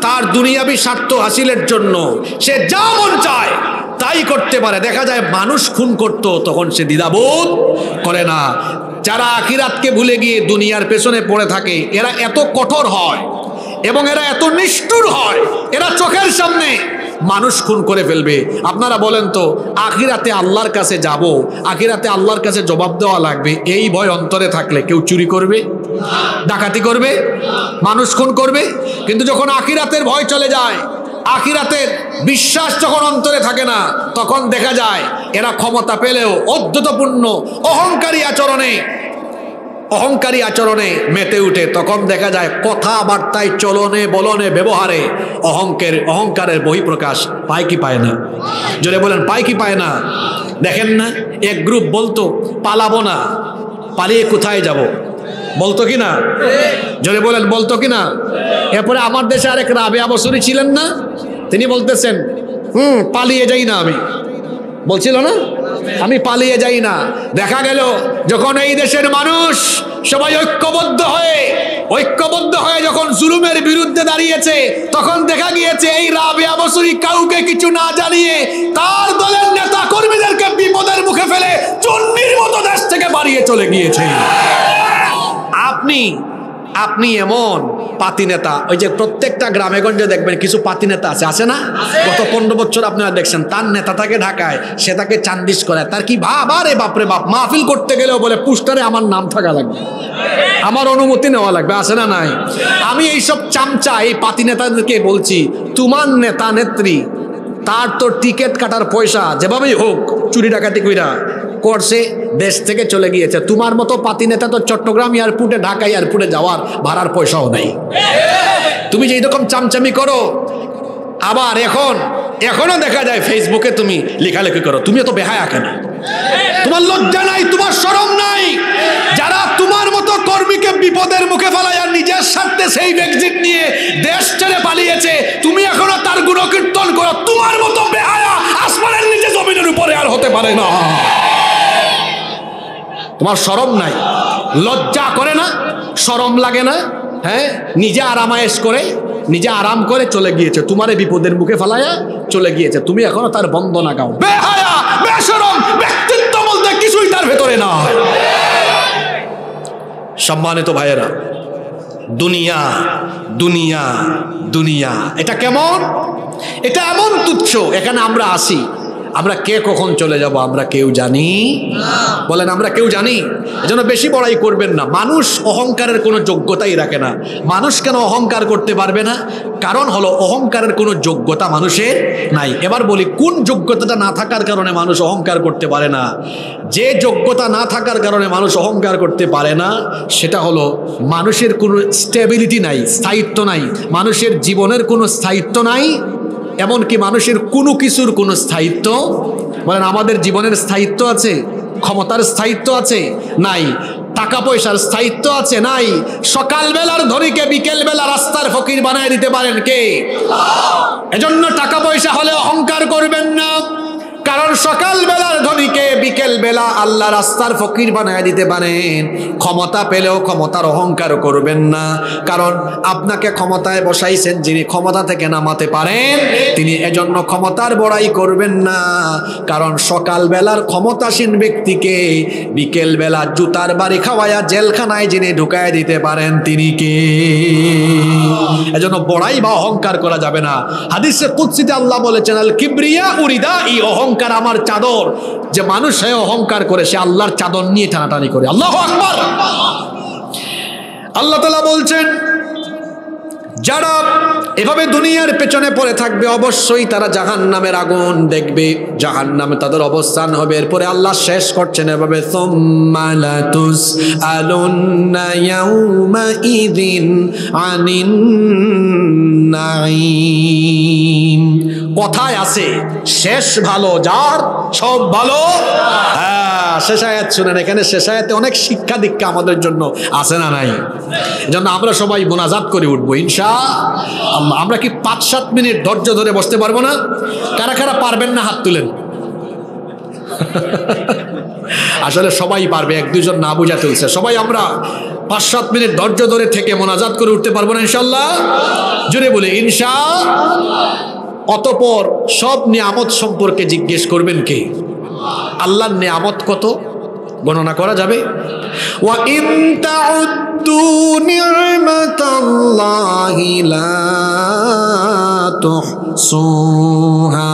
তার দুনিয়াবি স্বার্থ হাসিলের জন্য সে যা মন চায় তাই করতে পারে। দেখা যায় মানুষ খুন করত, তখন সে দ্বিধাবোধ করে না। যারা আখিরাতকে ভুলে গিয়ে দুনিয়ার পেছনে পড়ে থাকে, এরা এত কঠোর হয় এবং এরা এত নিষ্ঠুর হয়, এরা চোখের সামনে মানুষ খুন করে ফেলবে। আপনারা বলেন তো, আখিরাতে আল্লাহর কাছে যাব, আখিরাতে আল্লাহর কাছে জবাব দেওয়া লাগবে, এই ভয় অন্তরে থাকলে কেউ চুরি করবে, ডাকাতি করবে, মানুষ খুন করবে? কিন্তু যখন আখিরাতের ভয় চলে যায়, আখিরাতের বিশ্বাস যখন অন্তরে থাকে না, তখন দেখা যায় এরা ক্ষমতা পেলেও অধ্যতপূর্ণ অহংকারী আচরণে মেতে উঠে। তখন দেখা যায় কথাবার্তায়, চলনে বলনে ব্যবহারে অহংকারের বহিঃপ্রকাশ পায় কি পায় না? জোরে বলেন, পায় কি পায় না? দেখেন না, এক গ্রুপ বলতো পালাবো না, পালিয়ে কোথায় যাব, বলতো কি না? জোরে বলেন, বলতো কি না? এরপরে আমার দেশে আরেক রাবেয়া বসরি ছিলেন না, তিনি বলতেছেন পালিয়ে যাই না, আমি বলছিল না আমি পালিয়ে যাই না। দেখা গেল যখন এই দেশের মানুষ সবাই ঐক্যবদ্ধ হয়ে যখন জুলুমের বিরুদ্ধে দাঁড়িয়েছে, তখন দেখা গিয়েছে এই রাবেয়া বসরি কাউকে কিছু না জানিয়ে তার দলের নেতা কর্মীদেরকে বিপদের মুখে ফেলে চন্ডির মতো দেশ থেকে বাড়িয়ে চলে গিয়েছে। আপনি এমন পাতি নেতা, ওই যে প্রত্যেকটা গ্রামে গঞ্জে দেখবেন কিছু পাতি নেতা আছে না? গত 15 বছর আপনারা দেখছেন, তার নেতা থাকে ঢাকায়, সে তাকে চান্দিশ করে। তার কি ভাব, আরে বাপরে বাপ, মাহফিল করতে গেলেও বলে পোস্টারে আমার নাম থাকা লাগবে, আমার অনুমতি নেওয়া লাগবে, আছে না নাই? আমি এইসব চামচা, এই পাতি নেতাদেরকে বলছি, তোমার নেতা নেত্রী তার তো টিকিট কাটার পয়সা যেভাবেই হোক চুরি ডাকাতি কইরা করছে, দেশ থেকে চলে গিয়েছে। তোমার মতো পাতি নেতা তো চট্টগ্রাম এয়ারপোর্টে, ঢাকা এয়ারপোর্টে যাওয়ার ভাড়ার পয়সাও নাই। তুমি যে এরকম চামচামি করো, আবার এখনো দেখা যায় ফেসবুকে তুমি লেখালেখি করো, তুমি তো বেহায়া কেন? তোমার লজ্জা নাই, তোমার শরম নাই? যারা তোমার মতো কর্মীকে বিপদের মুখে ফেলায় আর নিজের স্বার্থে সেই এক্সিট নিয়ে দেশ ছেড়ে পালিয়েছে, তুমি এখনো তার গুণকীর্তন করো। তোমার মতো বেহায়া আসমানের নিচে জমিনের উপরে আর হতে পারে না। তোমার শরম নাই, লজ্জা করে না, শরম লাগে না? হ্যাঁ, নিজে আরামায়েশ করে, নিজে আরাম করে চলে গিয়েছে, তোমারে বিপদের মুখে ফেলায়া চলে গিয়েছে, তুমি এখনো তার বন্দনা গাও। বেহায়া, বেশরম, ব্যক্তিত্ব বলতে কিছুই তার ভেতরে না। সম্মানিত ভাইয়েরা, দুনিয়া দুনিয়া দুনিয়া এটা কেমন? এটা এমন তুচ্ছ, এখানে আমরা আসি, আমরা কে কখন চলে যাব আমরা কেউ জানি বলেন, আমরা কেউ জানি? এজন্য বেশি বড়াই করবেন না। মানুষ অহংকারের কোনো যোগ্যতাই রাখে না। মানুষ কেন অহংকার করতে পারবে না? কারণ হলো অহংকারের কোনো যোগ্যতা মানুষের নাই। এবার বলি, কোন যোগ্যতাটা না থাকার কারণে মানুষ অহংকার করতে পারে না? যে যোগ্যতা না থাকার কারণে মানুষ অহংকার করতে পারে না সেটা হলো মানুষের কোনো স্টেবিলিটি নাই, স্থায়িত্ব নাই। মানুষের জীবনের কোনো স্থায়িত্ব নাই, এমনকি মানুষের কোনো কিছুর কোনো স্থায়িত্ব। বলেন, আমাদের জীবনের স্থায়িত্ব আছে? ক্ষমতার স্থায়িত্ব আছে? নাই। টাকা পয়সার স্থায়িত্ব আছে? নাই। সকালবেলার ধনীকে বিকেলবেলা রাস্তার ফকির বানায় দিতে পারেন কে? এজন্য টাকা পয়সা হলে অহংকার করবেন না, কারণ সকালবেলার ধনীকে বিকেলবেলা আল্লাহ রাস্তার ফকির বানায় দিতে পারেন। ক্ষমতা পেলেও ক্ষমতার অহংকার করবেন না, কারণ আপনাকে ক্ষমতায় বসাইছেন যিনি ক্ষমতা থেকে নামাতে পারেন তিনি। এজন্য ক্ষমতার বড়াই করবেন না, কারণ সকালবেলার ক্ষমতাসীন ব্যক্তিকে বিকেলবেলা জুতার বাড়ি খাওয়ায়া জেলখানায় যিনি ঢুকায় দিতে পারেন তিনি কে? এজন্য বড়াই বা অহংকার করা যাবে না। হাদিসে কুদসিতে আল্লাহ বলেছেন, আল কিবরিয়া উরিদা, এই অহংকার আমার চাদর। যে মানুষ অহংকার করে সে আল্লাহর চাদর নিয়ে টানাটানি করে। আল্লাহু আকবার। আল্লাহ তাআলা বলছেন, যারা এভাবে দুনিয়ার পেছনে পড়ে থাকবে অবশ্যই তারা জাহান্নামের আগুন দেখবে, জাহান্নামে তাদের অবস্থান হবে। এরপরে আল্লাহ শেষ করছেন এভাবে, সুম্মা লাতুসআলুন্না ইয়াউমাইযিন আনিন নাঈম। কথায় আছে শেষ ভালো যার, সব ভালো। হ্যাঁ, শেষ আয়াত শুনেন। এখানে শেষ আয়াতে অনেক শিক্ষা দীক্ষা আমাদের জন্য আছে না নাই? এজন্য আমরা সবাই মোনাজাত করে উঠবো ইনশাআল্লাহ। আমরা কি 5-7 মিনিট ধৈর্য ধরে বসতে পারবো না? কারা কারা পারবেন না হাত তুলেন। আসলে সবাই পারবে, 1-2 জন না বুঝা তুলছে। সবাই আমরা 5-7 মিনিট ধৈর্য ধরে থেকে মোনাজাত করে উঠতে পারবো না ইনশাআল্লাহ? জোরে বলে ইনশাআল্লাহ। অতঃপর সব নিয়ামত সম্পর্কে জিজ্ঞেস করবেন কে? আল্লাহর নিয়ামত কত গণনা করা যাবে? ওয়া ইন তাউদ্দু নি'মাতাল্লাহি লা তুহসুহা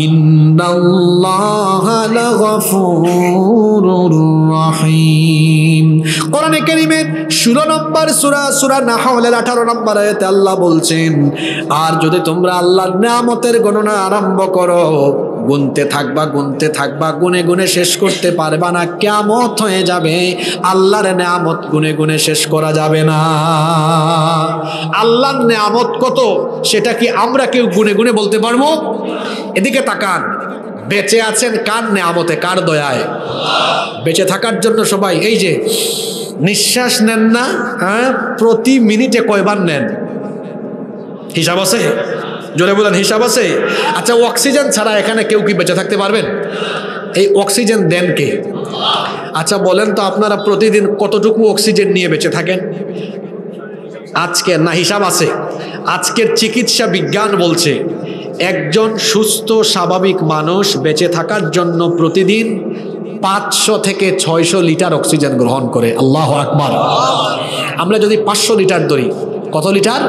ইন্নাল্লাহা লাগফুরুর রহিম। কোরআনে কারীমের 16 নম্বর সূরা নাহলের 18 নম্বর আয়াতে আল্লাহ বলছেন, আর যদি তোমরা আল্লাহর নিয়ামতের গণনা আরম্ভ করো, গুনতে থাকবা, গুনে গুনে শেষ করতে পারবা না। কিয়ামত হয়ে যাবে, আল্লাহর নিয়ামত গুনে গুনে শেষ করা যাবে না। আল্লাহর নিয়ামত কত সেটা কি আমরা কেউ গুনে গুনে বলতে পারবো? এদিকে তাকান, বেঁচে আছেন কার নিয়ামতে, কার দয়ায়? বেঁচে থাকার জন্য সবাই এই যে নিঃশ্বাস নেন না, হ্যাঁ, প্রতি মিনিটে কয়বার নেন? হিসাব আছে? জোরে বলেন, হিসাব আছে? আচ্ছা, অক্সিজেন ছাড়া এখানে কেউ কি বেঁচে থাকতে পারবেন? এই অক্সিজেন দেন কে? আচ্ছা বলেন তো, আপনারা প্রতিদিন কতটুকু অক্সিজেন নিয়ে বেঁচে থাকেন? আজকে না হিসাব আছে? আজকের চিকিৎসা বিজ্ঞান বলছে একজন সুস্থ স্বাভাবিক মানুষ বেঁচে থাকার জন্য প্রতিদিন 500 থেকে 600 লিটার অক্সিজেন গ্রহণ করে। আল্লাহু আকবার। আমরা যদি 500 লিটার ধরি, কত লিটার?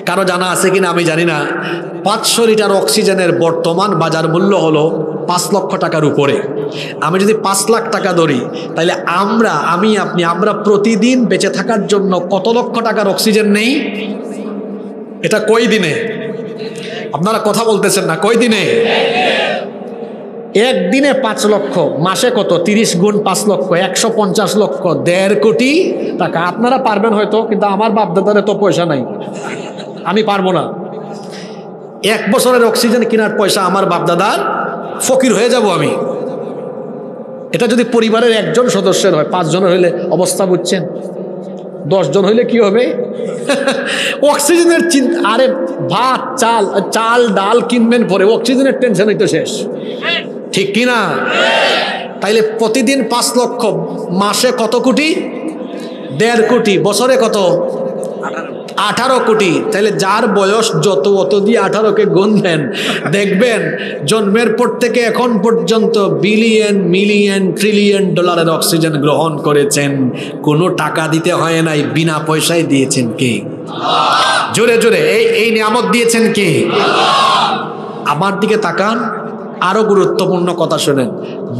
কারো জানা আছে কিনা আমি জানি না। 500 লিটার অক্সিজেনের বর্তমান বাজার মূল্য হলো 5 লক্ষ টাকার উপরে। আমি যদি 5 লাখ টাকা ধরি, তাহলে আমরা প্রতিদিন বেঁচে থাকার জন্য কত লক্ষ টাকার অক্সিজেন নেই? এটা কই দিনে? আপনারা কথা বলতেছেন না, কই দিনে? একদিনে 5 লক্ষ, মাসে কত? 30 গুণ 5 লক্ষ, 150 লক্ষ, 1.5 কোটি টাকা। আপনারা পারবেন হয়তো, কিন্তু আমার বাপদাদার তো পয়সা নাই, আমি পারবো না। 1 বছরের অক্সিজেন কেনার পয়সা আমার বাপদাদার, ফকির হয়ে যাব আমি। এটা যদি পরিবারের 1 জন সদস্যের হয়, 5 জন হইলে অবস্থা বুঝছেন, 10 জন হইলে কি হবে? অক্সিজেনের চিন্তা। আরে ভাত চাল ডাল কিনবেন পরে, অক্সিজেনের টেনশন হইতো শেষ, ঠিক কিনা? তাইলে প্রতিদিন 5 লক্ষ, মাসে কত কোটি? 1.5 কোটি, বছরে কত? 18 কোটি। তাহলে যার বয়স যত, অত দিয়ে 18কে গুনবেন, দেখবেন জন্মের পর থেকে এখন পর্যন্ত বিলিয়ন মিলিয়ন ট্রিলিয়ন ডলারের অক্সিজেন গ্রহণ করেছেন। কোনো টাকা দিতে হয় নাই, বিনা পয়সায় দিয়েছেন কে? জোরে জোরে এই নিয়ামত দিয়েছেন কে? আমার দিকে তাকান, আরো গুরুত্বপূর্ণ কথা শুনেন,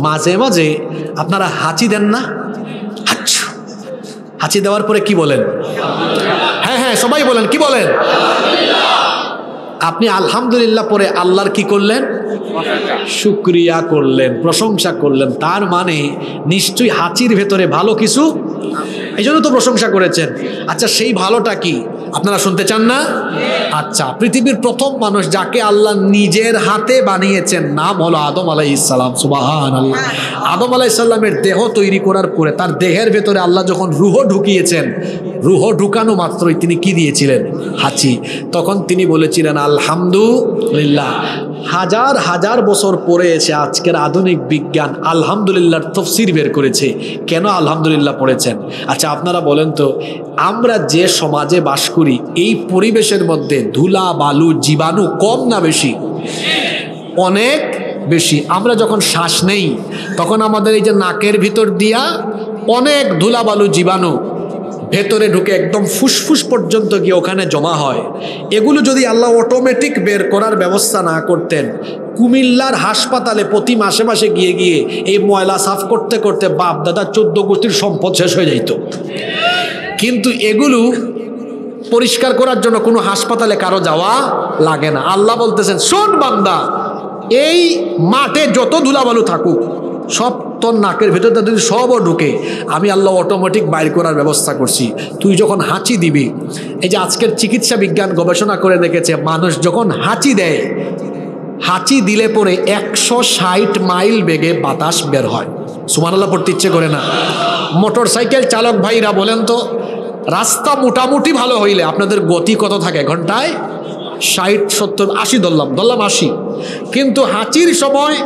মাঝে মাঝে আপনারা হাঁচি দেন না? হাঁচি দেওয়ার পরে কি বলেন? হ্যাঁ হ্যাঁ সবাই বলেন, কি বলেন? আপনি আলহামদুলিল্লাহ পরে আল্লাহর কি করলেন? শুকরিয়া করলেন, প্রশংসা করলেন। তার মানে নিশ্চয়ই হাঁচির ভেতরে ভালো কিছু, এই জন্য তো প্রশংসা করেছেন। আচ্ছা সেই ভালোটা কি আপনারা শুনতে চান না? আচ্ছা, পৃথিবীর প্রথম মানুষ যাকে আল্লাহ নিজের হাতে বানিয়েছেন নাম হলো আদম আলাইহিস সালাম। সুবহানাল্লাহ। আদম আলাইহিস সালামের দেহ তৈরি করার পরে তার দেহের ভেতরে আল্লাহ যখন রূহ ঢুকিয়েছেন, রূহ ঢুকানো মাত্রই তিনি কি দিয়েছিলেন? হাঁচি। তখন তিনি বলেছিলেন আলহামদুলিল্লাহ। হাজার হাজার বছর পরে এসে আজকের আধুনিক বিজ্ঞান আলহামদুলিল্লাহর তফসির বের করেছে। কেন আলহামদুলিল্লাহ পড়েছেন? আচ্ছা আপনারা বলেন তো, আমরা যে সমাজে বাস করি এই পরিবেশের মধ্যে ধুলা বালু জীবাণু কম না বেশি? অনেক বেশি। আমরা যখন শ্বাস নেই তখন আমাদের এই যে নাকের ভিতর দিয়া অনেক ধুলা বালু জীবাণু ভেতরে ঢুকে একদম ফুসফুস পর্যন্ত গিয়ে ওখানে জমা হয়। এগুলো যদি আল্লাহ অটোমেটিক বের করার ব্যবস্থা না করতেন, কুমিল্লার হাসপাতালে প্রতি মাসে মাসে গিয়ে গিয়ে এই ময়লা সাফ করতে করতে বাপ দাদা 14 গোষ্ঠীর সম্পদ শেষ হয়ে যাইত। কিন্তু এগুলো পরিষ্কার করার জন্য কোনো হাসপাতালে কারো যাওয়া লাগে না। আল্লাহ বলতেছেন শোন বান্দা, এই মাঠে যত ধুলাবালু থাকুক সব তোর নাকের ভেতরটা যদি সবও ঢুকে আমি আল্লাহ অটোমেটিক বাইর করার ব্যবস্থা করছি। তুই যখন হাঁচি দিবি, এই যে আজকের চিকিৎসা বিজ্ঞান গবেষণা করে দেখেছে মানুষ যখন হাঁচি দেয়, হাঁচি দিলে পরে 160 মাইল বেগে বাতাস বের হয়। সুবহানাল্লাহ পড়তে ইচ্ছে করে না? মোটর সাইকেল চালক ভাইরা বলেন তো, রাস্তা মোটামুটি ভালো হইলে আপনাদের গতি কত থাকে? ঘন্টায় 60 70 80 ধরলাম 80। কিন্তু হাঁচির সময়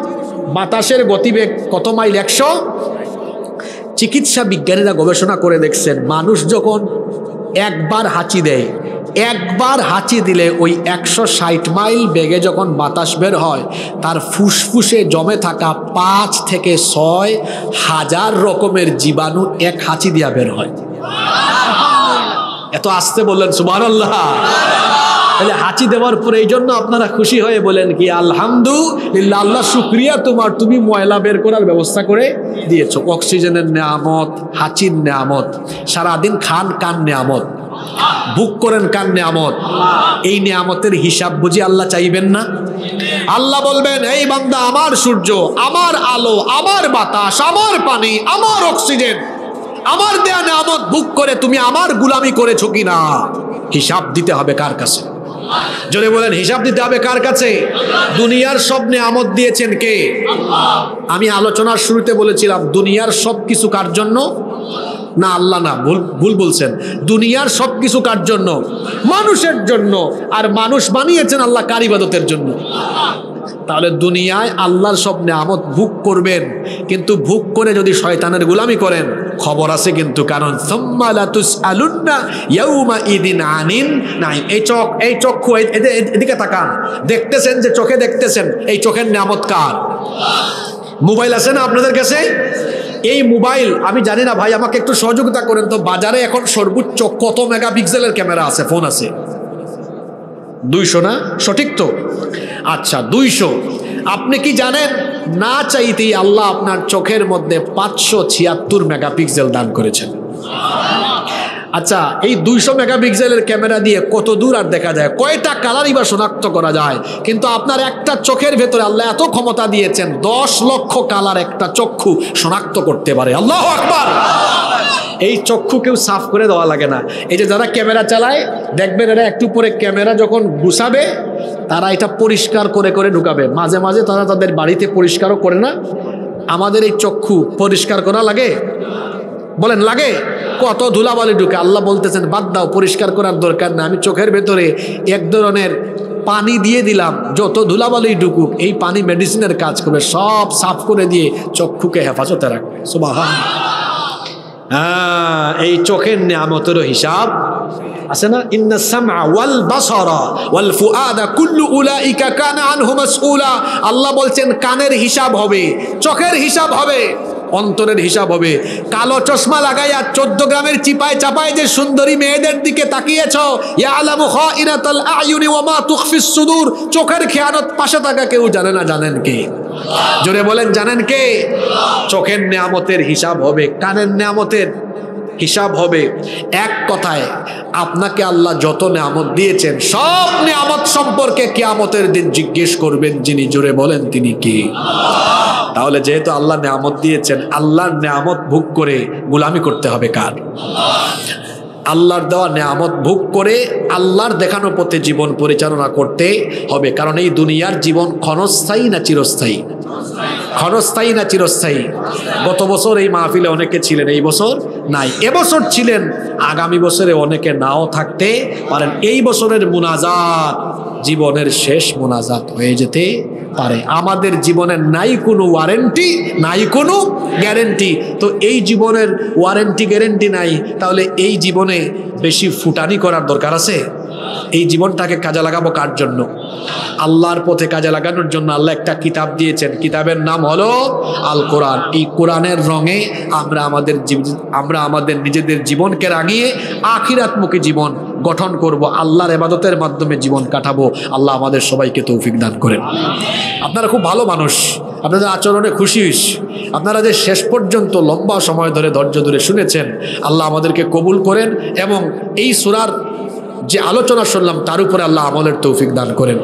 বাতাসের গতিবেগ কত মাইল? 100। চিকিৎসা বিজ্ঞানীরা গবেষণা করে দেখছেন মানুষ যখন একবার হাঁচি দেয়, একবার হাঁচি দিলে ওই 160 মাইল বেগে যখন বাতাস বের হয় তার ফুসফুসে জমে থাকা 5 থেকে 6 হাজার রকমের জীবাণু এক হাঁচি দিয়া বের হয়। এত আস্তে বললেন সুবহানাল্লাহ। তাহলে হাঁচি দেওয়ার পরে এই জন্য আপনারা খুশি হয়ে বলেন কি আলহামদুলিল্লাহ, আল্লাহ শুকরিয়া তোমার, তুমি ময়লা বের করার ব্যবস্থা করে দিয়েছো। অক্সিজেনের নেয়ামত, হাঁচির নেয়ামত, সারাদিন খান কান নেয়ামত, বুক করেন কান নেয়ামত। এই নেয়ামতের হিসাব বুঝি আল্লাহ চাইবেন না? আল্লাহ বলবেন এই বান্দা আমার সূর্য, আমার আলো, আমার বাতাস, আমার পানি, আমার অক্সিজেন, আমার দেয়া নেয়ামত বুক করে তুমি আমার গুলামি করেছো কিনা হিসাব দিতে হবে কার কাছে? জোরে বলেন হিসাব দিতে হবে কার কাছে? দুনিয়ার সব নেয়ামত দিয়েছেন কে? আমি আলোচনার শুরুতে বলেছিলাম দুনিয়ার সব কিছু কার জন্য? না আল্লাহ না, ভুল বলছেন। দুনিয়ার সব কিছু কার জন্য? মানুষের জন্য। আর মানুষ বানিয়েছেন আল্লাহ কার ইবাদতের জন্য। তাহলে দুনিয়ায় আল্লাহর সব নেয়ামত ভোগ করবেন, কিন্তু ভোগ করে যদি শয়তানের গোলামি করেন খবর আছে কিন্তু। কারণ সুম্মা লাতুসআলুন্না ইয়াউমা ইদিন আনিন নাঈম। এই চক্ষু এদিকে তাকান, দেখতেছেন যে চোখে দেখতেছেন, এই চোখের নেয়ামত কার? মোবাইল আছে না আপনাদের কাছে? এই মোবাইল আমি জানি না ভাই, আমাকে একটু সহযোগিতা করেন তো, বাজারে এখন সর্বোচ্চ কত মেগাপিক্সেলের ক্যামেরা আছে, ফোন আছে? 200 না? সঠিক তো? আচ্ছা 200। আপনি কি জানেন না চাইতেই আল্লাহ আপনার চোখের মধ্যে 576 মেগাপিক্সেল দান করেছেন। আচ্ছা এই 200 মেগাপিক্সেলের ক্যামেরা দিয়ে কত দূর আর দেখা যায়? কয়টা কালারই বা শনাক্ত করা যায়? কিন্তু আপনার একটা চোখের ভেতরে আল্লাহ এত ক্ষমতা দিয়েছেন, 10 লক্ষ কালার একটা চক্ষু শনাক্ত করতে পারে। আল্লাহু আকবার। এই চক্ষু কেউ সাফ করে দেওয়া লাগে না। এই যে যারা ক্যামেরা চালায় দেখবেন, এরা একটু পরে ক্যামেরা যখন গুছাবে তারা এটা পরিষ্কার করে করে ঢুকাবে। মাঝে মাঝে তারা তাদের বাড়িতে পরিষ্কারও করে না। আমাদের এই চক্ষু পরিষ্কার করা লাগে? বলেন লাগে? কত ধুলাবালি ঢুকে। আল্লাহ বলতেছেন বাদ দাও, পরিষ্কার করার দরকার না, আমি চোখের ভেতরে এক ধরনের পানি দিয়ে দিলাম, যত ধুলাবালি ঢুকুক এই পানি মেডিসিনের কাজ করবে, সব সাফ করে দিয়ে চক্ষুকে হেফাজতে রাখবে। সুবহানাল্লাহ। এই চোখের নিয়ামতেরও হিসাব আছে না? ইন্নাস সামআ ওয়াল বাসারা ওয়াল ফুআদা কুল্লু উলাইকা কানা আনহু মাসউলা। আল্লাহ বলছেন কানের হিসাব হবে, চোখের হিসাব হবে। অন্তরের হিসাব হবে। কালো চশমা লাগাইয়া 14 গ্রামের চিপায় চাপায় যে সুন্দরী মেয়েদের দিকে তাকিয়েছ, ইয়ালামু খাইনাতাল আয়ুনি ওয়া মা তুখফিস সুদূর, চোখের খেয়ানত পাশে থাকা কেউ জানে না, জানেন কে? জোরে বলেন, জানেন কে? চোখের নেয়ামতের হিসাব হবে, কানের নেয়ামতের হিসাব হবে। এক কথায় আপনাকে আল্লাহ যত নেয়ামত দিয়েছেন সব নেয়ামত সম্পর্কে কিয়ামতের দিন জিজ্ঞেস করবেন যিনি। জোরে বলেন, তিনি কে? তাহলে যেহেতু আল্লাহ নেয়ামত দিয়েছেন, আল্লাহর নেয়ামত ভোগ করে গোলামি করতে হবে কার? আল্লাহর দেওয়া নেয়ামত ভোগ করে আল্লাহর দেখানো পথে জীবন পরিচালনা করতে হবে। কারণ এই দুনিয়ার জীবন ক্ষণস্থায়ী না চিরস্থায়ী? ক্ষণস্থায়ী না চিরস্থায়ী? গত বছর এই মাহফিলে অনেকে ছিলেন, এই বছর নাই। এবছর ছিলেন, আগামী বছরে অনেকে নাও থাকতে পারেন। এই বছরের মুনাজাত জীবনের শেষ মুনাজাত হয়ে যেতে পারে। আমাদের জীবনের নাই কোনো ওয়ারেন্টি, নাই কোনো গ্যারেন্টি। তো এই জীবনের ওয়ারেন্টি গ্যারেন্টি নাই, তাহলে এই জীবনে বেশি ফুটানি করার দরকার আছে? এই জীবনটাকে কাজে লাগাবো কার জন্য? আল্লাহর পথে কাজে লাগানোর জন্য আল্লাহ একটা কিতাব দিয়েছেন, কিতাবের নাম হলো আল কোরআন। এই কোরআনের রঙে আমরা আমাদের নিজেদের জীবনকে রাঙিয়ে আখিরাতমুখী জীবন গঠন করব, আল্লাহর ইবাদতের মাধ্যমে জীবন কাটাবো। আল্লাহ আমাদের সবাইকে তৌফিক দান করেন। আপনারা খুব ভালো মানুষ, আপনাদের আচরণে খুশি হইছি। আপনারা যে শেষ পর্যন্ত লম্বা সময় ধরে ধৈর্য ধরে শুনেছেন, আল্লাহ আমাদেরকে কবুল করেন এবং এই সূরার যে আলোচনা শুনলাম তার উপরে আল্লাহ আমলের তৌফিক দান করেন।